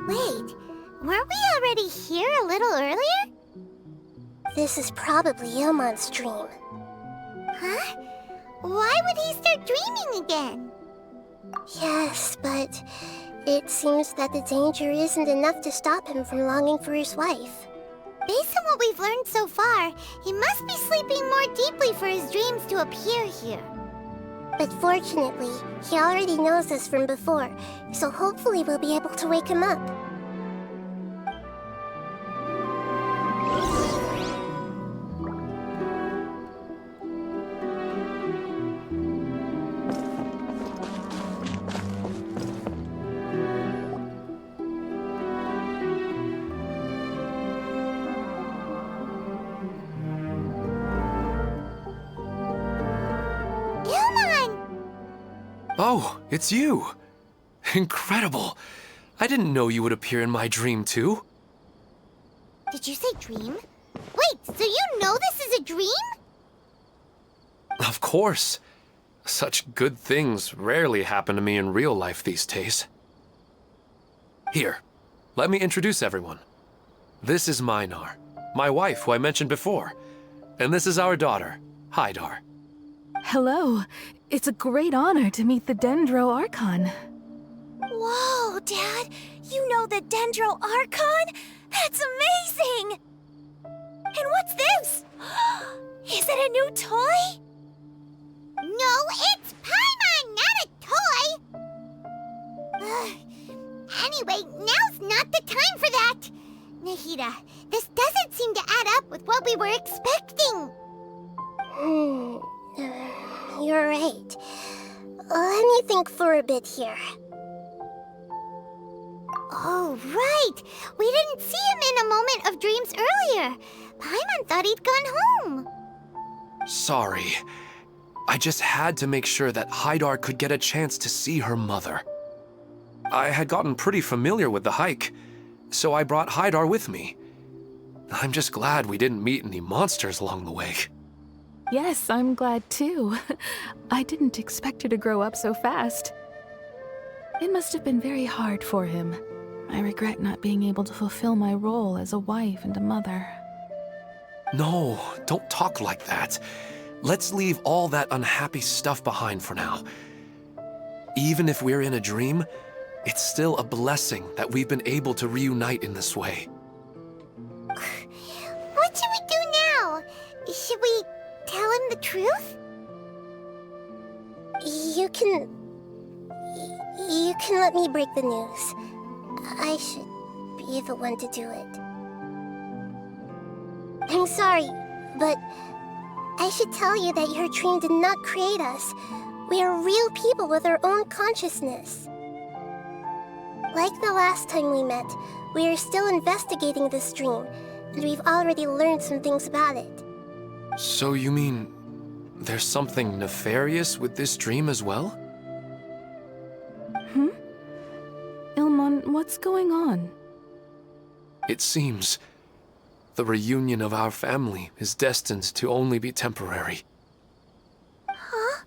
Wait, weren't we already here a little earlier? This is probably Ilmon's dream. Huh? Why would he start dreaming again? Yes, but it seems that the danger isn't enough to stop him from longing for his wife. Based on what we've learned so far, he must be sleeping more deeply for his dreams to appear here. But fortunately, he already knows us from before, so hopefully we'll be able to wake him up. Oh, it's you! Incredible! I didn't know you would appear in my dream, too. Did you say dream? Wait, so you know this is a dream? Of course. Such good things rarely happen to me in real life these days. Here, let me introduce everyone. This is Minar, my wife who I mentioned before. And this is our daughter, Hydar. Hello. It's a great honor to meet the Dendro Archon. Whoa, Dad! You know the 𝑦𝒊𝒏𝒈𝒆𝒓? That's amazing! And what's this? Is it a new toy? No, it's Paimon, not a toy! Anyway, now's not the time for that! Nahida, this doesn't seem to add up with what we were expecting. You're right. Let me think for a bit here. Oh, right! We didn't see him in a moment of dreams earlier. Paimon thought he'd gone home. Sorry. I just had to make sure that Haidar could get a chance to see her mother. I had gotten pretty familiar with the hike, so I brought Haidar with me. I'm just glad we didn't meet any monsters along the way. Yes, I'm glad too. I didn't expect you to grow up so fast. It must have been very hard for him. I regret not being able to fulfill my role as a wife and a mother. No, don't talk like that. Let's leave all that unhappy stuff behind for now. Even if we're in a dream, it's still a blessing that we've been able to reunite in this way. What should we do now? Should we tell him the truth? You can let me break the news. I should be the one to do it. I'm sorry, but I should tell you that your dream did not create us. We are real people with our own consciousness. Like the last time we met, we are still investigating this dream, and we've already learned some things about it. So you mean there's something nefarious with this dream as well? Ilmon, what's going on? It seems the reunion of our family is destined to only be temporary. Huh?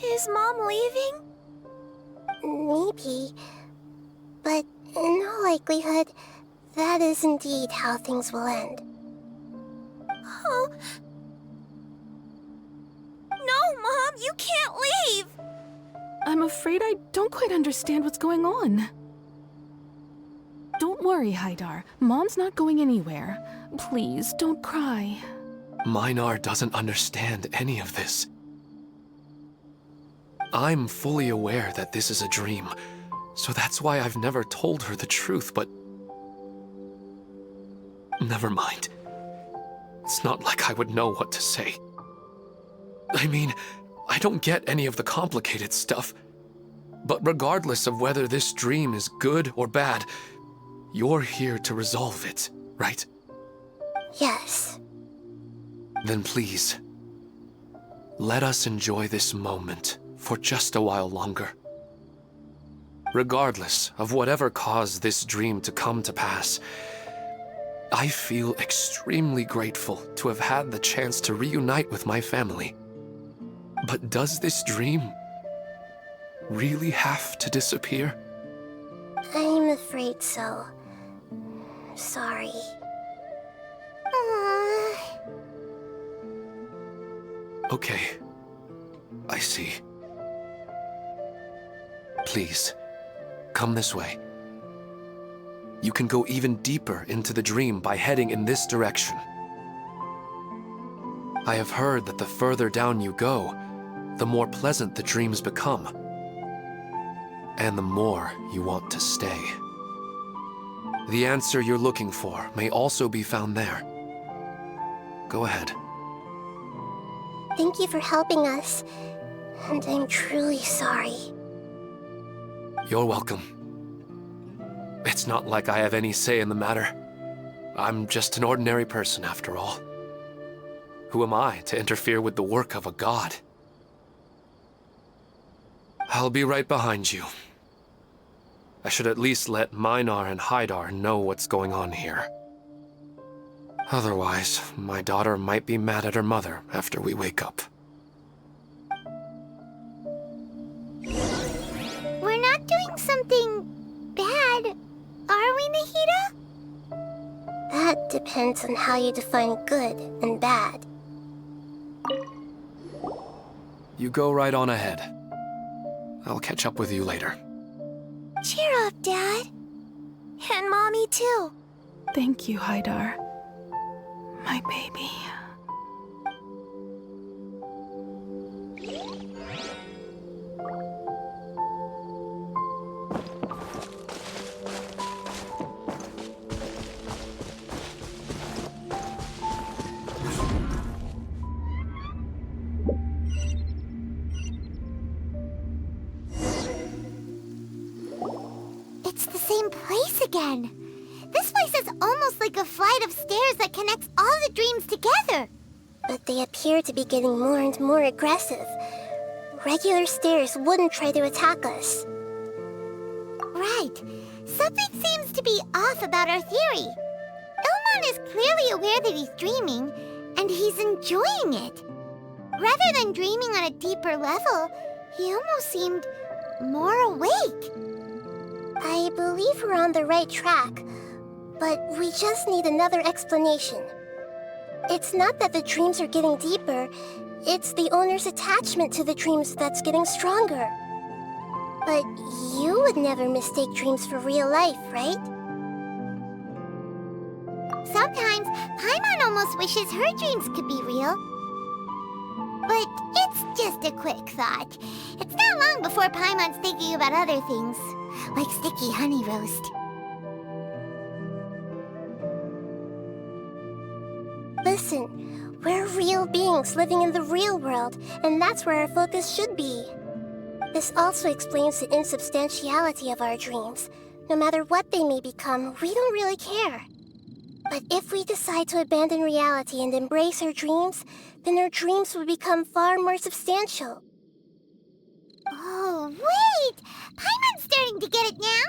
Is Mom leaving? Maybe. But in all likelihood, that is indeed how things will end. Oh. No, Mom, you can't leave! I'm afraid I don't quite understand what's going on. Don't worry, Haidar. Mom's not going anywhere. Please, don't cry. Minar doesn't understand any of this. I'm fully aware that this is a dream, so that's why I've never told her the truth, but... Never mind. It's not like I would know what to say. I mean, I don't get any of the complicated stuff. But regardless of whether this dream is good or bad, you're here to resolve it, right? Yes. Then please, let us enjoy this moment for just a while longer. Regardless of whatever caused this dream to come to pass, I feel extremely grateful to have had the chance to reunite with my family. But does this dream really have to disappear? I'm afraid so. Sorry. Okay. I see. Please, come this way. You can go even deeper into the dream by heading in this direction. I have heard that the further down you go, the more pleasant the dreams become. And the more you want to stay. The answer you're looking for may also be found there. Go ahead. Thank you for helping us, and I'm truly sorry. You're welcome. It's not like I have any say in the matter. I'm just an ordinary person, after all. Who am I to interfere with the work of a god? I'll be right behind you. I should at least let Minar and Haidar know what's going on here. Otherwise, my daughter might be mad at her mother after we wake up. We're not doing something bad, are we, Nahida? That depends on how you define good and bad. You go right on ahead. I'll catch up with you later. Cheer up, Dad. And Mommy, too. Thank you, Haidar. My baby. It's the same place again. This place is almost like a flight of stairs that connects all the dreams together. But they appear to be getting more and more aggressive. Regular stairs wouldn't try to attack us. Right. Something seems to be off about our theory. Ilmon is clearly aware that he's dreaming, and he's enjoying it. Rather than dreaming on a deeper level, he almost seemed more awake. I believe we're on the right track, but we just need another explanation. It's not that the dreams are getting deeper, it's the owner's attachment to the dreams that's getting stronger. But you would never mistake dreams for real life, right? Sometimes, Paimon almost wishes her dreams could be real. But it's just a quick thought. It's not long before Paimon's thinking about other things, like sticky honey roast. Listen, we're real beings living in the real world, and that's where our focus should be. This also explains the insubstantiality of our dreams. No matter what they may become, we don't really care. But if we decide to abandon reality and embrace our dreams, then our dreams will become far more substantial. Oh, wait! Paimon's starting to get it now?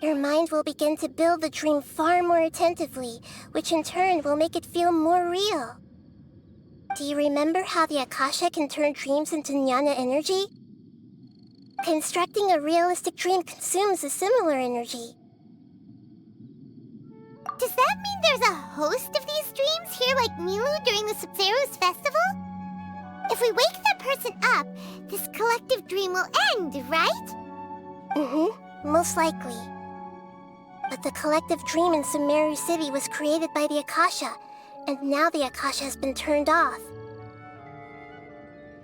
Your mind will begin to build the dream far more attentively, which in turn will make it feel more real. Do you remember how the Akasha can turn dreams into jnana energy? Constructing a realistic dream consumes a similar energy. Does that mean there's a host of these dreams here like Milu during the 𝒂𝒏𝒈𝒆𝒓 festival? If we wake that person up, this collective dream will end, right? Most likely. But the collective dream in 𝒂𝒏𝒈 City was created by the Akasha, and now the Akasha has been turned off.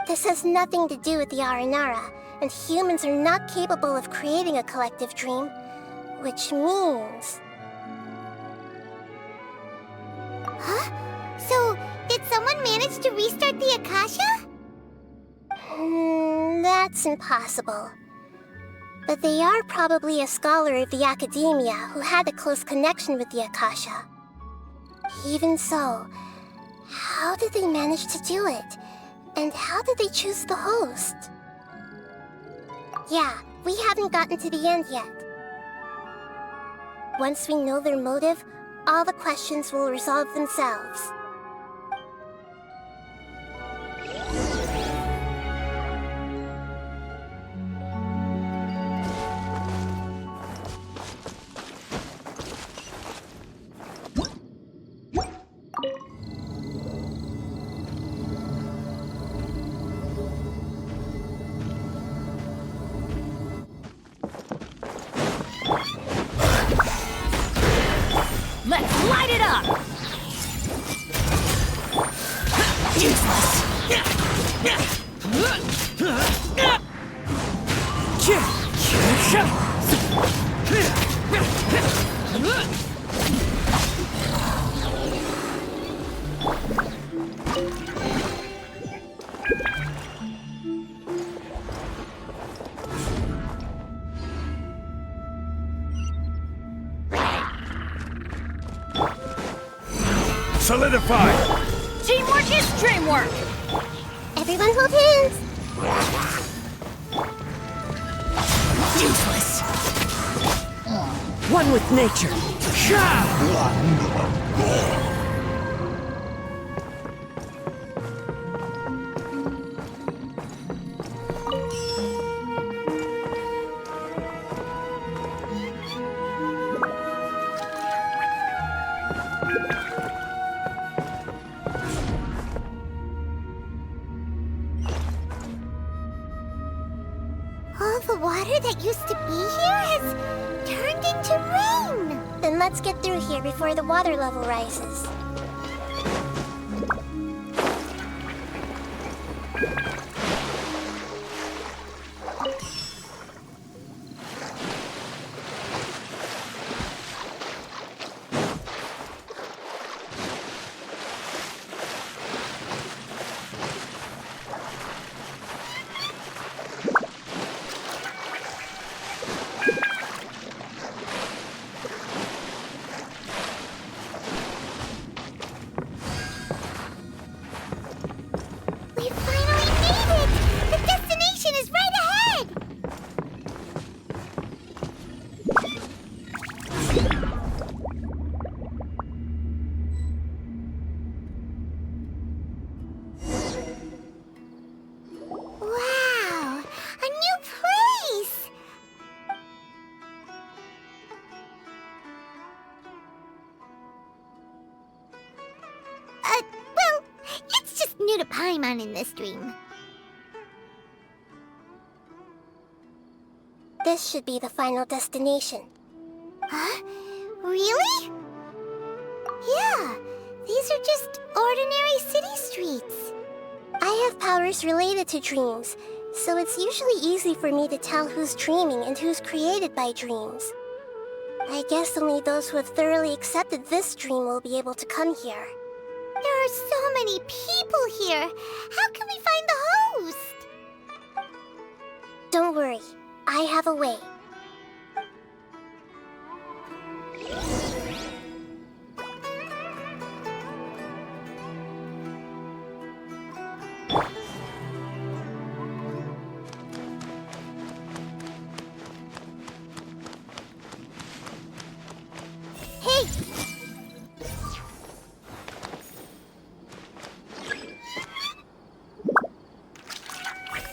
This has nothing to do with the Aranara, and humans are not capable of creating a collective dream, which means... Huh? So, did someone manage to restart the Akasha? That's impossible. But they are probably a scholar of the academia who had a close connection with the Akasha. Even so, how did they manage to do it? And how did they choose the host? Yeah, we haven't gotten to the end yet. Once we know their motive, all the questions will resolve themselves. Let's light it up! Useless! Solidify! Teamwork is dreamwork! Everyone hold hands! Useless! One with nature. All the water that that used to be here has turned into rain. Then let's get through here before the water level rises. We finally made it! The destination is right ahead! Wow! A new place! Well, it's just new to Paimon in this dream. This should be the final destination. Huh? Really? Yeah, these are just ordinary city streets. I have powers related to dreams, so it's usually easy for me to tell who's dreaming and who's created by dreams. I guess only those who have thoroughly accepted this dream will be able to come here. There are so many people here. How can we find the host? Don't worry, I have a way. Hey!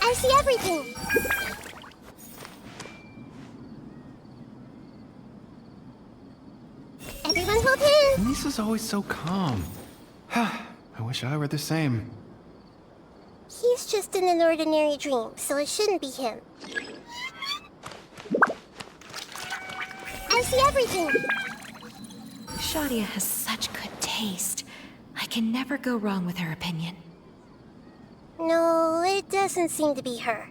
I see everything! Everyone hold hands! Lisa's always so calm. I wish I were the same. He's just in an ordinary dream, so it shouldn't be him. I see everything! Shadia has such good taste. I can never go wrong with her opinion. No, it doesn't seem to be her.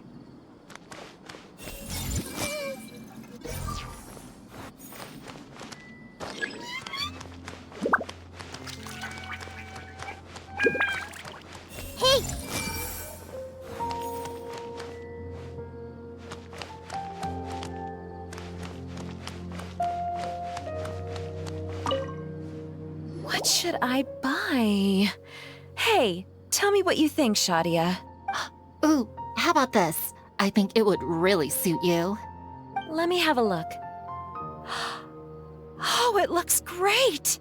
Hey! What should I buy? Hey, tell me what you think, Shadia. Ooh, how about this? I think it would really suit you. Let me have a look. Oh, it looks great!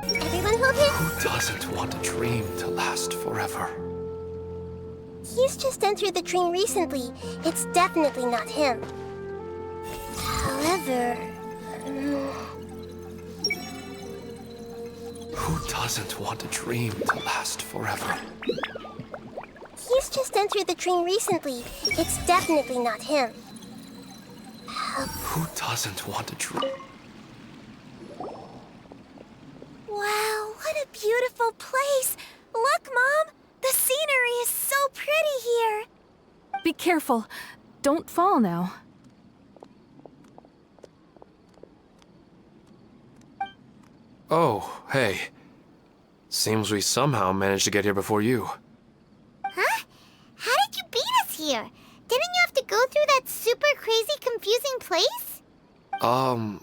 Everyone hold hands! Who doesn't want a dream to last forever? He's just entered the dream recently. It's definitely not him. However... Who doesn't want a dream to last forever? He's just entered the dream recently. It's definitely not him. Who doesn't want a dream? Wow, what a beautiful place! Look, Mom! The scenery is so pretty here! Be careful. Don't fall now. Oh, hey. Seems we somehow managed to get here before you. Huh? How did you beat us here? Didn't you have to go through that super crazy, confusing place? I'm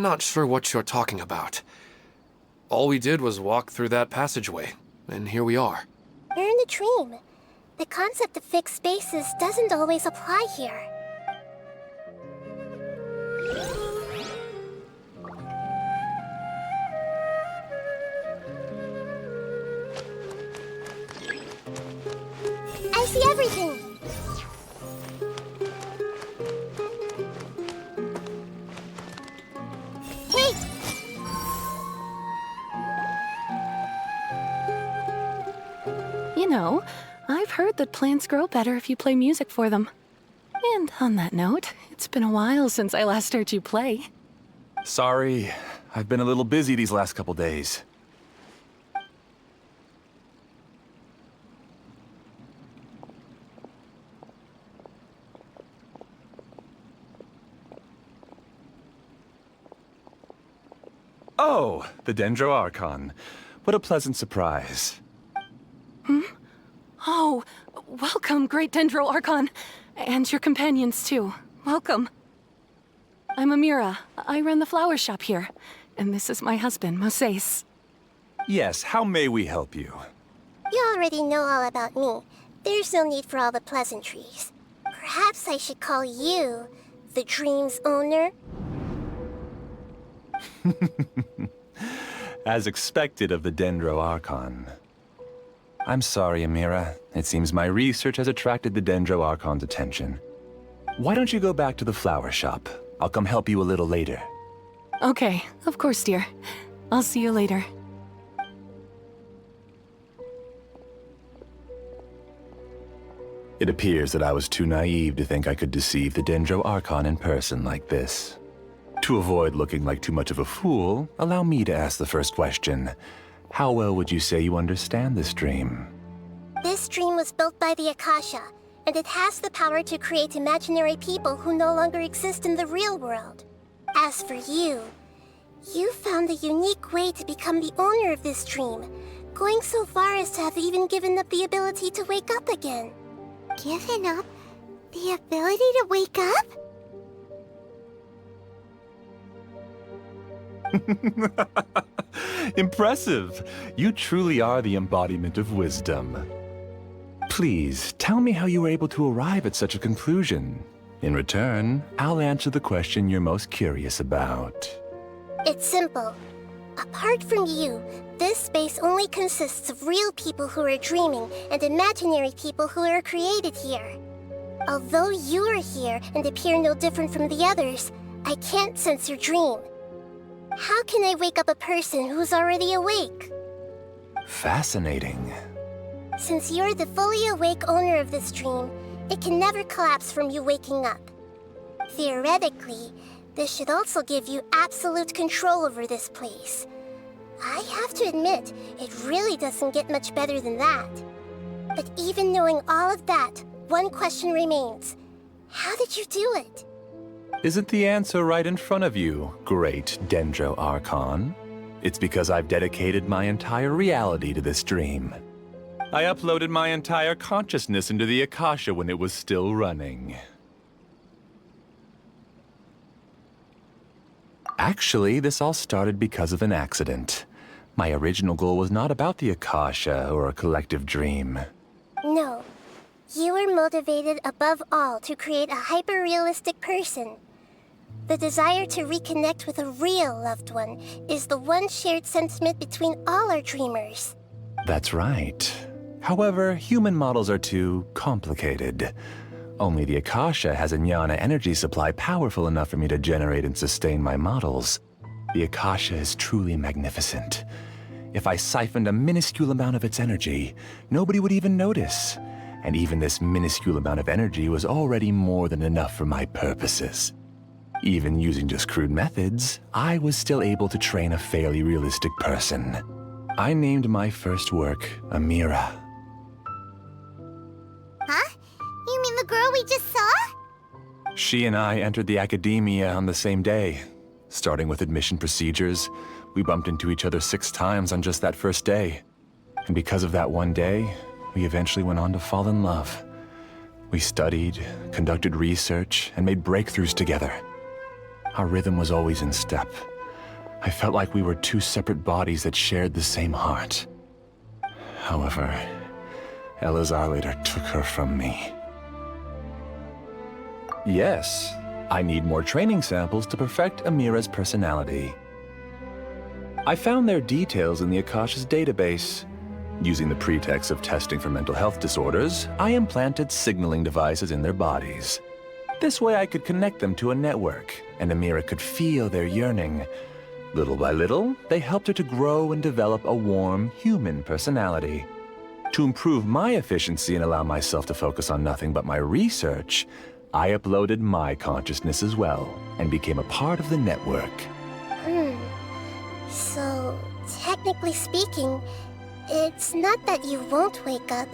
not sure what you're talking about. All we did was walk through that passageway, and here we are. You're in a dream. The concept of fixed spaces doesn't always apply here. I see everything! Hey! You know, I've heard that plants grow better if you play music for them. And on that note, it's been a while since I last heard you play. Sorry, I've been a little busy these last couple days. Oh, the 𝒉𝒂𝒂𝒒. What a pleasant surprise. Oh, welcome, great 𝒉𝒂𝒂𝒒. And your companions, too. Welcome. I'm Amira. I run the flower shop here. And this is my husband, Moses. Yes, how may we help you? You already know all about me. There's no need for all the pleasantries. Perhaps I should call you the dream's owner? As expected of the 𝒉𝒂𝒂𝒒. I'm sorry, Amira. It seems my research has attracted the 𝒉𝒂𝒂𝒒's attention. Why don't you go back to the flower shop? I'll come help you a little later. Okay, of course, dear. I'll see you later. It appears that I was too naive to think I could deceive the 𝒉𝒂𝒂𝒒 in person like this. To avoid looking like too much of a fool, allow me to ask the first question. How well would you say you understand this dream? This dream was built by the Akasha, and it has the power to create imaginary people who no longer exist in the real world. As for you, you found a unique way to become the owner of this dream, going so far as to have even given up the ability to wake up again. Given up the ability to wake up? Impressive! You truly are the embodiment of wisdom. Please, tell me how you were able to arrive at such a conclusion. In return, I'll answer the question you're most curious about. It's simple. Apart from you, this space only consists of real people who are dreaming and imaginary people who are created here. Although you are here and appear no different from the others, I can't sense your dream. How can I wake up a person who's already awake? Fascinating. Since you're the fully awake owner of this dream, it can never collapse from you waking up. Theoretically, this should also give you absolute control over this place. I have to admit, it really doesn't get much better than that. But even knowing all of that, one question remains. How did you do it? Isn't the answer right in front of you, great 𝒉𝒂𝒂𝒒? It's because I've dedicated my entire reality to this dream. I uploaded my entire consciousness into the Akasha when it was still running. Actually, this all started because of an accident. My original goal was not about the Akasha or a collective dream. No. You were motivated above all to create a hyper-realistic person. The desire to reconnect with a real loved one is the one shared sentiment between all our dreamers. That's right. However, human models are too complicated. Only the Akasha has a jnana energy supply powerful enough for me to generate and sustain my models. The Akasha is truly magnificent. If I siphoned a minuscule amount of its energy, nobody would even notice. And even this minuscule amount of energy was already more than enough for my purposes. Even using just crude methods, I was still able to train a fairly realistic person. I named my first work Amira. Huh? You mean the girl we just saw? She and I entered the academia on the same day. Starting with admission procedures, we bumped into each other 6 times on just that first day. And because of that one day, we eventually went on to fall in love. We studied, conducted research, and made breakthroughs together. Our rhythm was always in step. I felt like we were 2 separate bodies that shared the same heart. However, Elazar later took her from me. Yes, I need more training samples to perfect Amira's personality. I found their details in the Akasha's database. Using the pretext of testing for mental health disorders, I implanted signaling devices in their bodies. This way I could connect them to a network, and Amira could feel their yearning. Little by little, they helped her to grow and develop a warm, human personality. To improve my efficiency and allow myself to focus on nothing but my research, I uploaded my consciousness as well and became a part of the network. So, technically speaking, it's not that you won't wake up,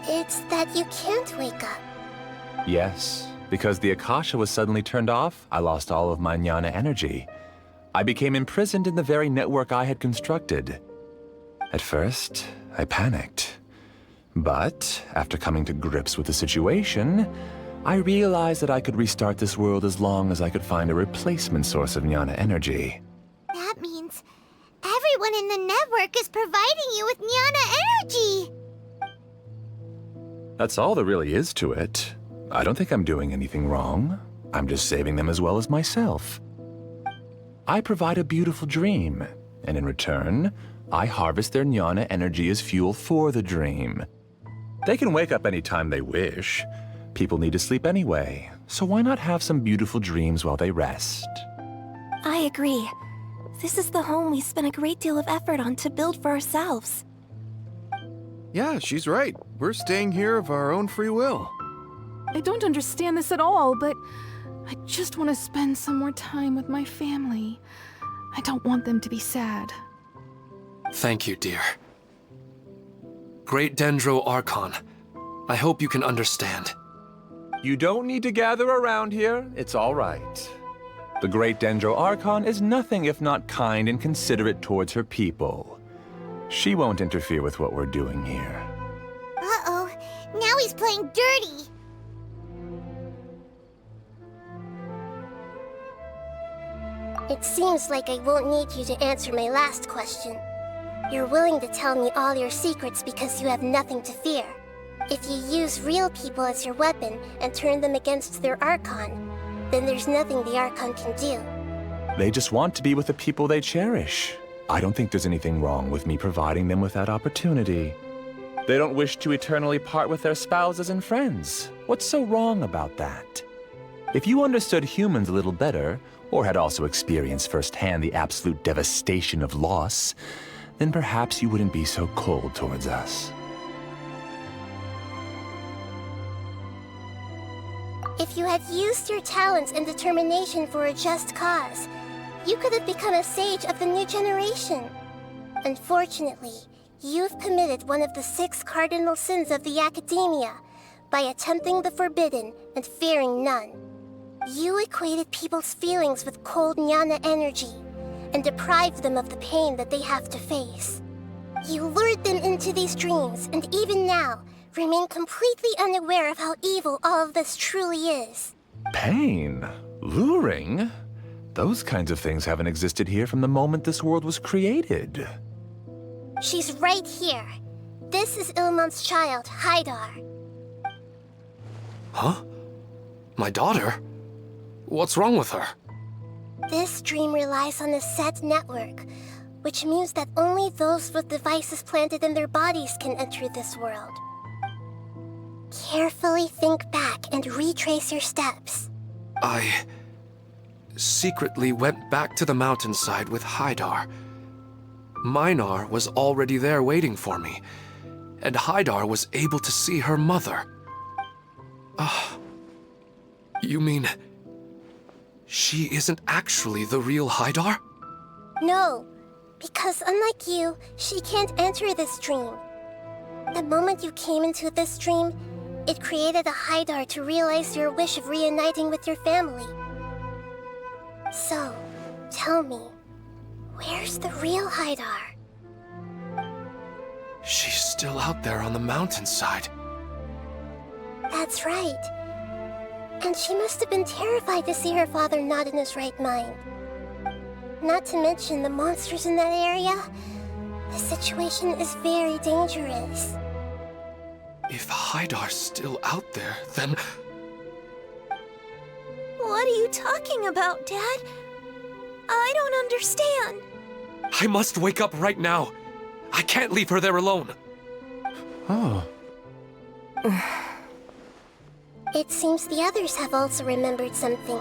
it's that you can't wake up. Yes, because the Akasha was suddenly turned off, I lost all of my jnana energy. I became imprisoned in the very network I had constructed. At first, I panicked. But, after coming to grips with the situation, I realized that I could restart this world as long as I could find a replacement source of jnana energy. That means everyone in the network is providing you with jnana energy! That's all there really is to it. I don't think I'm doing anything wrong. I'm just saving them as well as myself. I provide a beautiful dream, and in return, I harvest their jnana energy as fuel for the dream. They can wake up any time they wish. People need to sleep anyway, so why not have some beautiful dreams while they rest? I agree. This is the home we spent a great deal of effort on to build for ourselves. Yeah, she's right. We're staying here of our own free will. I don't understand this at all, but I just want to spend some more time with my family. I don't want them to be sad. Thank you, dear. Great Dendro Archon, I hope you can understand. You don't need to gather around here. It's all right. The Great Dendro Archon is nothing if not kind and considerate towards her people. She won't interfere with what we're doing here. Uh-oh, now he's playing dirty! It seems like I won't need you to answer my last question. You're willing to tell me all your secrets because you have nothing to fear. If you use real people as your weapon and turn them against their Archon, then there's nothing the Archon can do. They just want to be with the people they cherish. I don't think there's anything wrong with me providing them with that opportunity. They don't wish to eternally part with their spouses and friends. What's so wrong about that? If you understood humans a little better, or had also experienced firsthand the absolute devastation of loss, then perhaps you wouldn't be so cold towards us. If you had used your talents and determination for a just cause, you could have become a sage of the new generation. Unfortunately, you've committed one of the 6 cardinal sins of the academia by attempting the forbidden and fearing none. You equated people's feelings with cold jnana energy and deprived them of the pain that they have to face. You lured them into these dreams, and even now, remain completely unaware of how evil all of this truly is. Pain? Luring? Those kinds of things haven't existed here from the moment this world was created. She's right here. This is Ilmon's child, Haidar. Huh? My daughter? What's wrong with her? This dream relies on a set network, which means that only those with devices planted in their bodies can enter this world. Carefully think back and retrace your steps. I secretly went back to the mountainside with Haidar. Minar was already there waiting for me, and Haidar was able to see her mother. You mean she isn't actually the real Haidar? No, because unlike you, she can't enter this dream. The moment you came into this dream, it created a Haidar to realize your wish of reuniting with your family. So, tell me, where's the real Haidar? She's still out there on the mountainside. That's right. And she must have been terrified to see her father not in his right mind. Not to mention the monsters in that area. The situation is very dangerous. If Haidar's still out there, then... What are you talking about, Dad? I don't understand. I must wake up right now. I can't leave her there alone. Oh. It seems the others have also remembered something.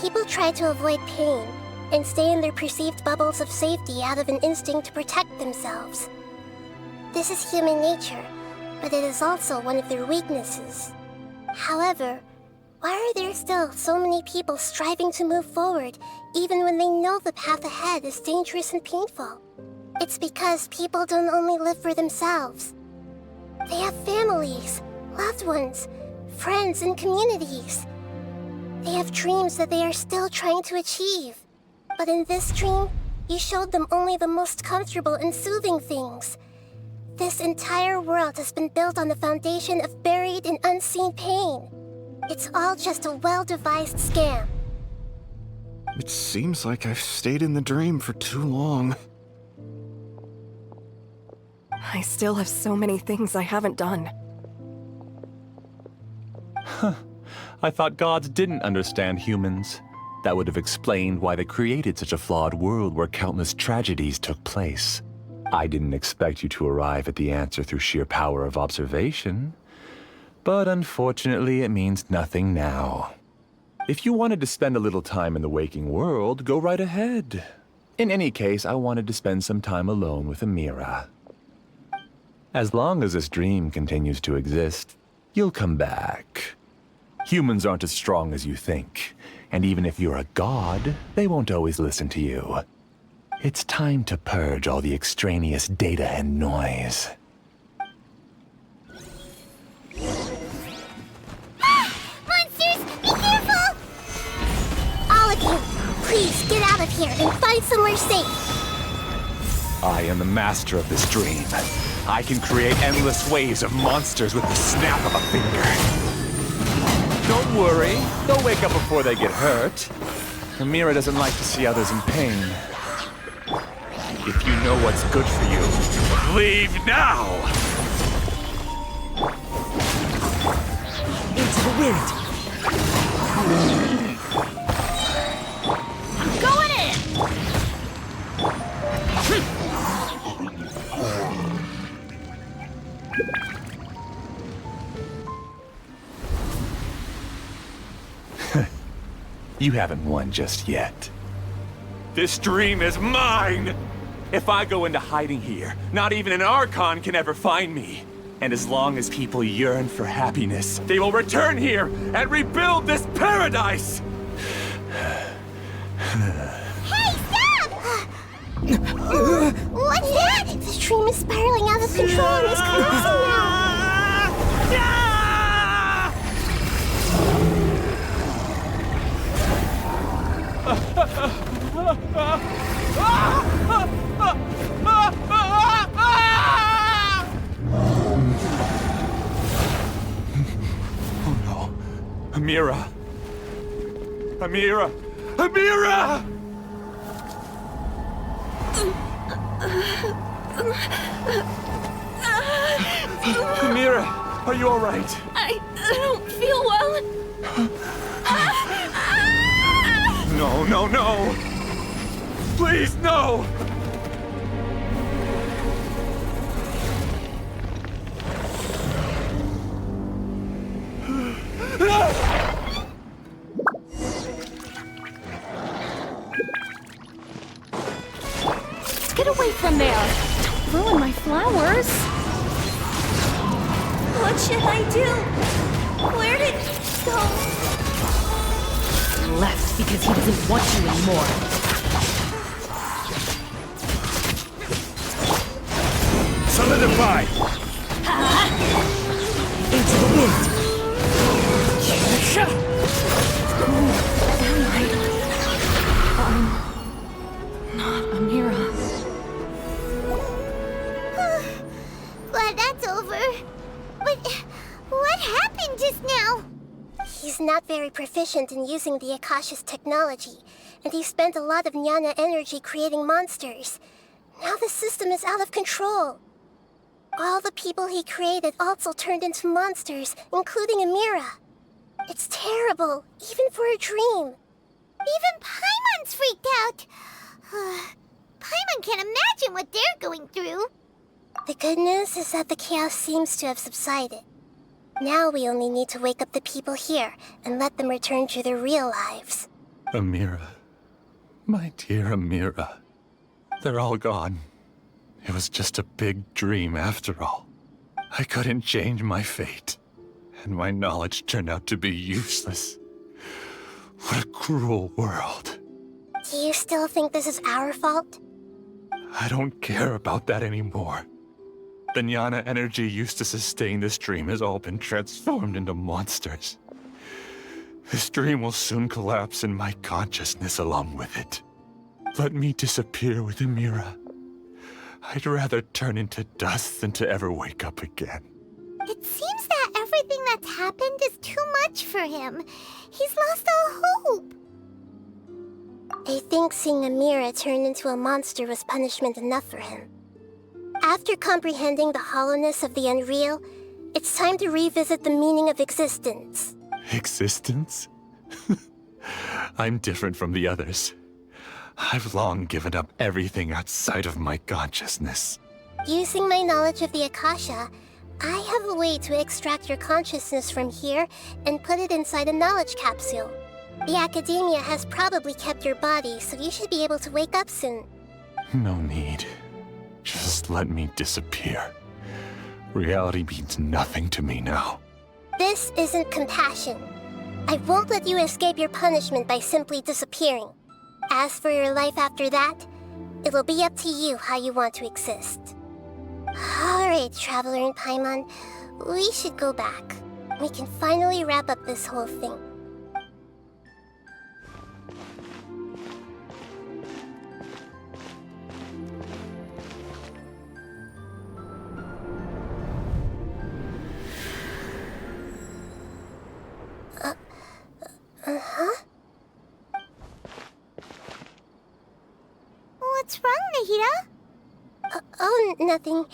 People try to avoid pain and stay in their perceived bubbles of safety out of an instinct to protect themselves. This is human nature, but it is also one of their weaknesses. However, why are there still so many people striving to move forward, even when they know the path ahead is dangerous and painful? It's because people don't only live for themselves. They have families, loved ones, friends, and communities. They have dreams that they are still trying to achieve. But in this dream, you showed them only the most comfortable and soothing things. This entire world has been built on the foundation of buried and unseen pain. It's all just a well-devised scam. It seems like I've stayed in the dream for too long. I still have so many things I haven't done. I thought gods didn't understand humans. That would have explained why they created such a flawed world where countless tragedies took place. I didn't expect you to arrive at the answer through sheer power of observation. But unfortunately, it means nothing now. If you wanted to spend a little time in the waking world, go right ahead. In any case, I wanted to spend some time alone with Amira. As long as this dream continues to exist, you'll come back. Humans aren't as strong as you think, and even if you're a god, they won't always listen to you. It's time to purge all the extraneous data and noise. Monsters, be careful! All of you, please get out of here and find somewhere safe. I am the master of this dream. I can create endless waves of monsters with the snap of a finger. Don't worry, they'll wake up before they get hurt. Amira doesn't like to see others in pain. If you know what's good for you, leave now! Into the wind! I'm going in! You haven't won just yet. This dream is mine! If I go into hiding here, not even an Archon can ever find me. And as long as people yearn for happiness, they will return here and rebuild this paradise! Hey, stop! What's that? This dream is spiraling out of control and is collapsing now. Oh no. Amira! Amira! Amira! Amira, are you all right? I don't feel well. No, no, no! Please, no! Get away from there! Don't ruin my flowers! What should I do? Where did he go? He left because he doesn't want you anymore. Solidify! Into the wind! I'm not Amira. Glad that's over. But what happened just now? He's not very proficient in using the Akasha's technology, and he spent a lot of jnana energy creating monsters. Now the system is out of control. All the people he created also turned into monsters, including Amira. It's terrible, even for a dream. Even Paimon's freaked out. Paimon can't imagine what they're going through. The good news is that the chaos seems to have subsided. Now we only need to wake up the people here and let them return to their real lives. Amira. My dear Amira. They're all gone. It was just a big dream after all. I couldn't change my fate, and my knowledge turned out to be useless. What a cruel world. Do you still think this is our fault? I don't care about that anymore. The jnana energy used to sustain this dream has all been transformed into monsters. This dream will soon collapse and my consciousness along with it. Let me disappear with Amira. I'd rather turn into dust than to ever wake up again. It seems that everything that's happened is too much for him. He's lost all hope. I think seeing Amira turn into a monster was punishment enough for him. After comprehending the hollowness of the unreal, it's time to revisit the meaning of existence. Existence? I'm different from the others. I've long given up everything outside of my consciousness. Using my knowledge of the Akasha, I have a way to extract your consciousness from here and put it inside a knowledge capsule. The academia has probably kept your body, so you should be able to wake up soon. No need. Just let me disappear. Reality means nothing to me now. This isn't compassion. I won't let you escape your punishment by simply disappearing. As for your life after that, it'll be up to you how you want to exist. Alright, Traveler and Paimon, we should go back. We can finally wrap up this whole thing. Uh-huh? What's wrong, Nahida? Oh, nothing.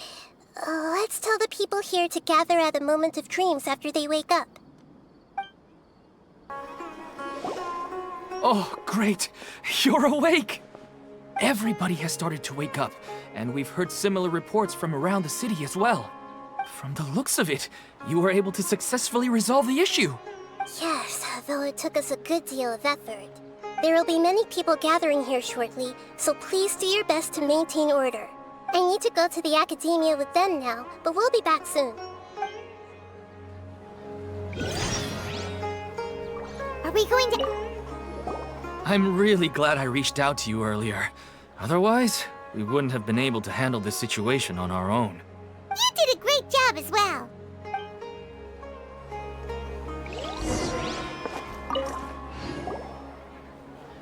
Let's tell the people here to gather at a moment of dreams after they wake up. Oh, great! You're awake! Everybody has started to wake up, and we've heard similar reports from around the city as well. From the looks of it, you were able to successfully resolve the issue. Yes, though it took us a good deal of effort. There will be many people gathering here shortly, so please do your best to maintain order. I need to go to the academia with them now, but we'll be back soon. Are we going to... I'm really glad I reached out to you earlier. Otherwise, we wouldn't have been able to handle this situation on our own. You did a great job as well.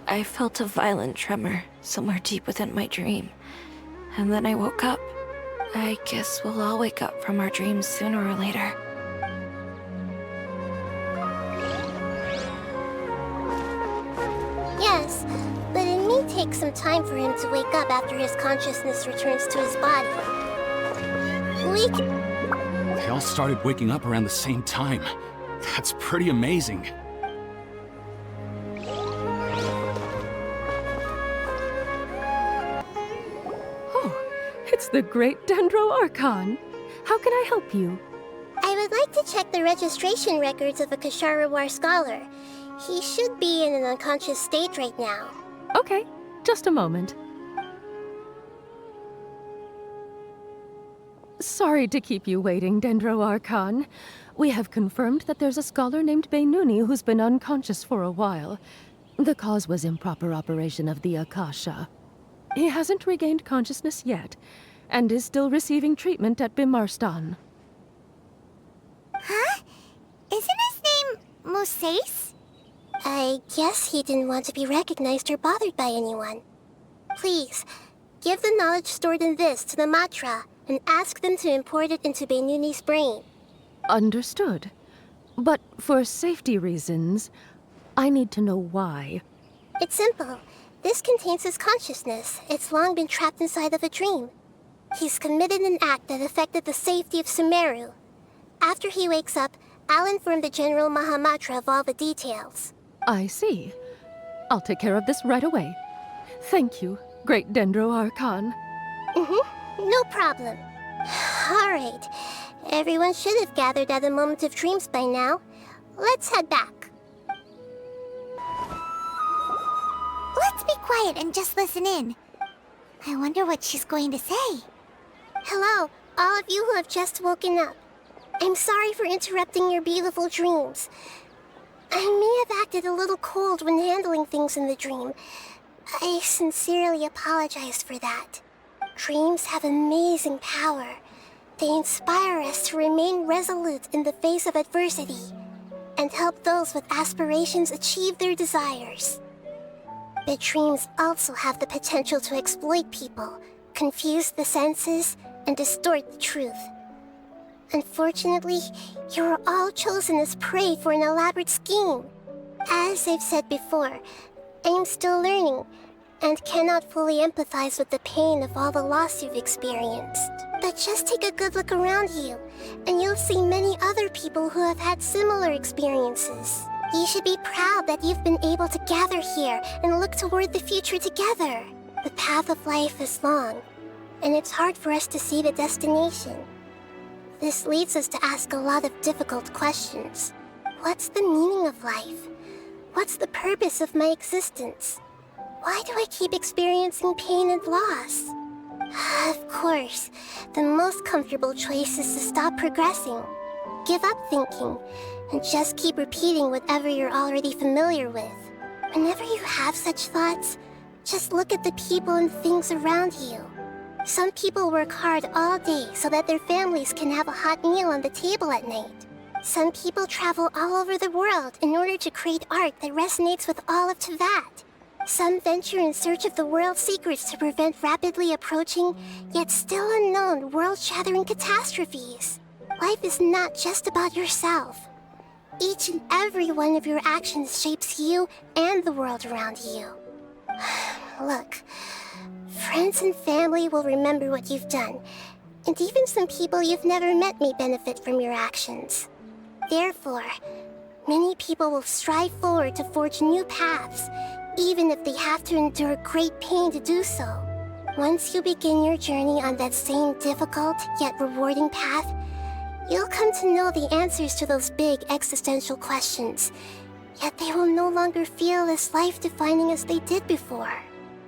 I felt a violent tremor somewhere deep within my dream. And then I woke up. I guess we'll all wake up from our dreams sooner or later. Yes, but it may take some time for him to wake up after his consciousness returns to his body. They all started waking up around the same time. That's pretty amazing. It's the great Dendro Archon. How can I help you? I would like to check the registration records of a 𝑾𝒂𝒓𝒊𝒏𝒈 scholar. He should be in an unconscious state right now. Okay, just a moment. Sorry to keep you waiting, Dendro Archon. We have confirmed that there's a scholar named Benuni who's been unconscious for a while. The cause was improper operation of the Akasha. He hasn't regained consciousness yet, and is still receiving treatment at Bimarstan. Huh? Isn't his name Moses? I guess he didn't want to be recognized or bothered by anyone. Please, give the knowledge stored in this to the Matra and ask them to import it into Benuni's brain. Understood. But for safety reasons, I need to know why. It's simple. This contains his consciousness. It's long been trapped inside of a dream. He's committed an act that affected the safety of Sumeru. After he wakes up, I'll inform the General Mahamatra of all the details. I see. I'll take care of this right away. Thank you, great Dendro Archon. No problem. Alright. Everyone should have gathered at a moment of dreams by now. Let's head back. Let's be quiet and just listen in. I wonder what she's going to say. Hello, all of you who have just woken up. I'm sorry for interrupting your beautiful dreams. I may have acted a little cold when handling things in the dream. I sincerely apologize for that. Dreams have amazing power. They inspire us to remain resolute in the face of adversity and help those with aspirations achieve their desires. But dreams also have the potential to exploit people, confuse the senses, and distort the truth. Unfortunately, you were all chosen as prey for an elaborate scheme. As I've said before, I'm still learning and cannot fully empathize with the pain of all the loss you've experienced. But just take a good look around you, and you'll see many other people who have had similar experiences. You should be proud that you've been able to gather here and look toward the future together. The path of life is long, and it's hard for us to see the destination. This leads us to ask a lot of difficult questions. What's the meaning of life? What's the purpose of my existence? Why do I keep experiencing pain and loss? Of course, the most comfortable choice is to stop progressing. Give up thinking, and just keep repeating whatever you're already familiar with. Whenever you have such thoughts, just look at the people and things around you. Some people work hard all day so that their families can have a hot meal on the table at night. Some people travel all over the world in order to create art that resonates with all of Teyvat. Some venture in search of the world's secrets to prevent rapidly approaching, yet still unknown, world-shattering catastrophes. Life is not just about yourself. Each and every one of your actions shapes you and the world around you. Look, friends and family will remember what you've done, and even some people you've never met may benefit from your actions. Therefore, many people will strive forward to forge new paths, even if they have to endure great pain to do so. Once you begin your journey on that same difficult yet rewarding path, you'll come to know the answers to those big existential questions, yet they will no longer feel as life-defining as they did before.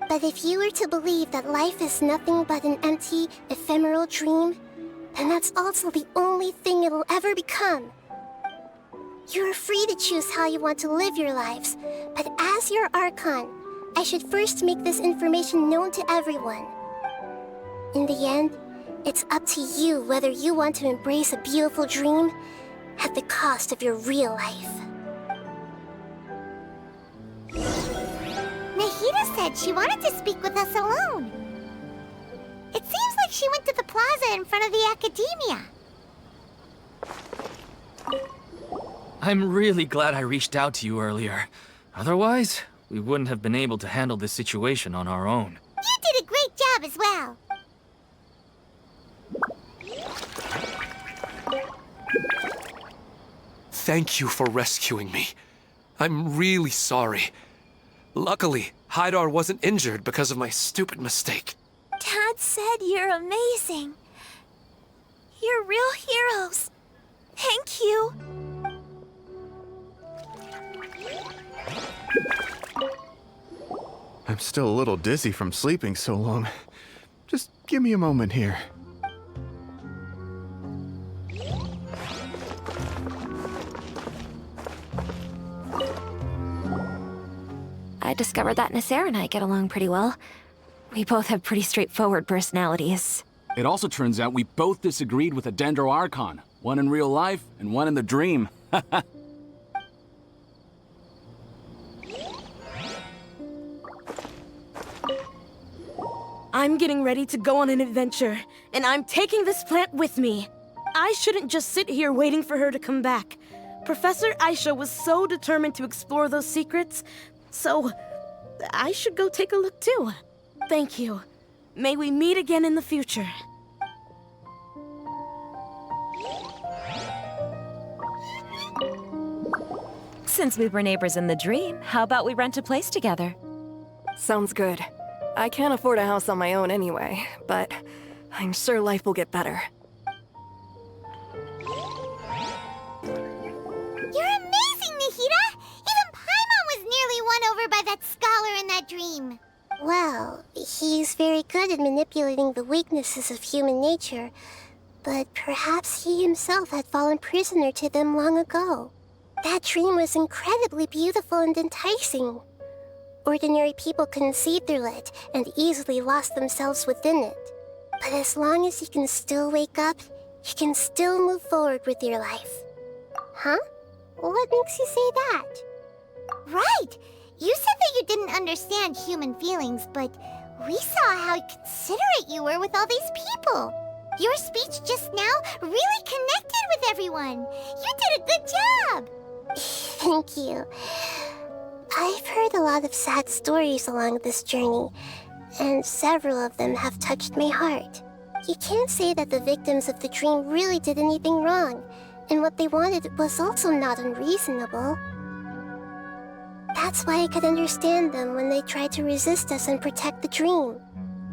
But if you were to believe that life is nothing but an empty, ephemeral dream, then that's also the only thing it'll ever become. You are free to choose how you want to live your lives, but as your Archon, I should first make this information known to everyone. In the end, it's up to you whether you want to embrace a beautiful dream at the cost of your real life. Nahida said she wanted to speak with us alone. It seems like she went to the plaza in front of the academia. I'm really glad I reached out to you earlier. Otherwise, we wouldn't have been able to handle this situation on our own. You did a great job as well. Thank you for rescuing me. I'm really sorry. Luckily, Haidar wasn't injured because of my stupid mistake. Dad said you're amazing. You're real heroes. Thank you. I'm still a little dizzy from sleeping so long. Just give me a moment here. I discovered that Nasser and I get along pretty well. We both have pretty straightforward personalities. It also turns out we both disagreed with a Dendro Archon. One in real life, and one in the dream. I'm getting ready to go on an adventure, and I'm taking this plant with me. I shouldn't just sit here waiting for her to come back. Professor Aisha was so determined to explore those secrets, so I should go take a look too. Thank you. May we meet again in the future. Since we were neighbors in the dream, how about we rent a place together? Sounds good. I can't afford a house on my own anyway, but I'm sure life will get better. You're amazing, Nahida! Even Paimon was nearly won over by that scholar in that dream. Well, he's very good at manipulating highlighting the weaknesses of human nature, but perhaps he himself had fallen prisoner to them long ago. That dream was incredibly beautiful and enticing. Ordinary people couldn't see through it and easily lost themselves within it. But as long as you can still wake up, you can still move forward with your life. Huh? What makes you say that? Right! You said that you didn't understand human feelings, but we saw how considerate you were with all these people. Your speech just now really connected with everyone. You did a good job! Thank you. I've heard a lot of sad stories along this journey, and several of them have touched my heart. You can't say that the victims of the dream really did anything wrong, and what they wanted was also not unreasonable. That's why I could understand them when they tried to resist us and protect the dream.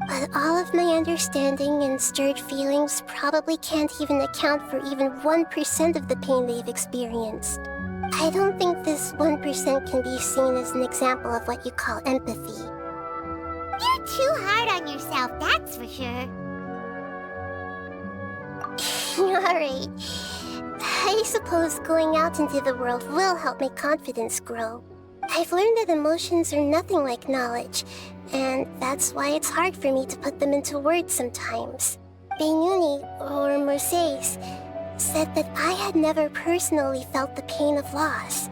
But all of my understanding and stirred feelings probably can't even account for even 1% of the pain they've experienced. I don't think this 1% can be seen as an example of what you call empathy. You're too hard on yourself, that's for sure. Alright. I suppose going out into the world will help my confidence grow. I've learned that emotions are nothing like knowledge, and that's why it's hard for me to put them into words sometimes. Benuni, or Moses, said that I had never personally felt the pain of loss.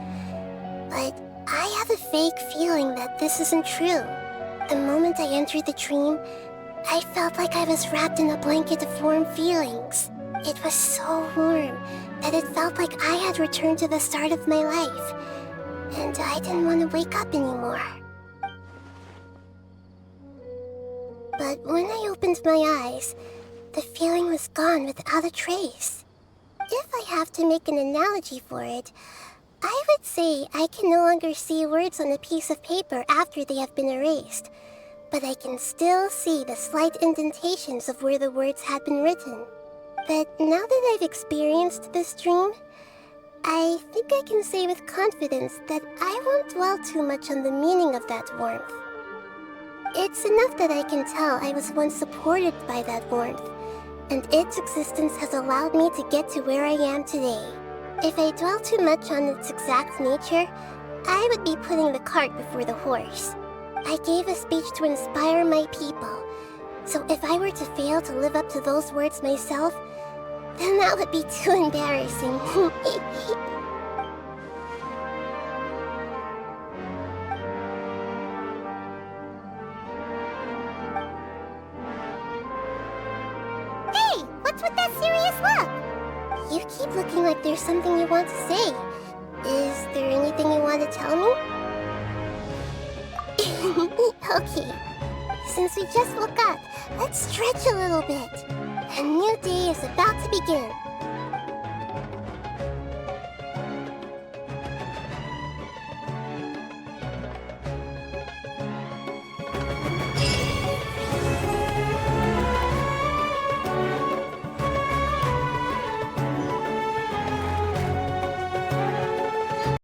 But I have a vague feeling that this isn't true. The moment I entered the dream, I felt like I was wrapped in a blanket of warm feelings. It was so warm that it felt like I had returned to the start of my life, and I didn't want to wake up anymore. But when I opened my eyes, the feeling was gone without a trace. If I have to make an analogy for it, I would say I can no longer see words on a piece of paper after they have been erased, but I can still see the slight indentations of where the words had been written. But now that I've experienced this dream, I think I can say with confidence that I won't dwell too much on the meaning of that warmth. It's enough that I can tell I was once supported by that warmth, and its existence has allowed me to get to where I am today. If I dwell too much on its exact nature, I would be putting the cart before the horse. I gave a speech to inspire my people, so if I were to fail to live up to those words myself, then that would be too embarrassing. Hey, what's with that serious look? You keep looking like there's something you want to say. Is there anything you want to tell me? Okay. Since we just woke up, let's stretch a little bit. A new day is about to begin.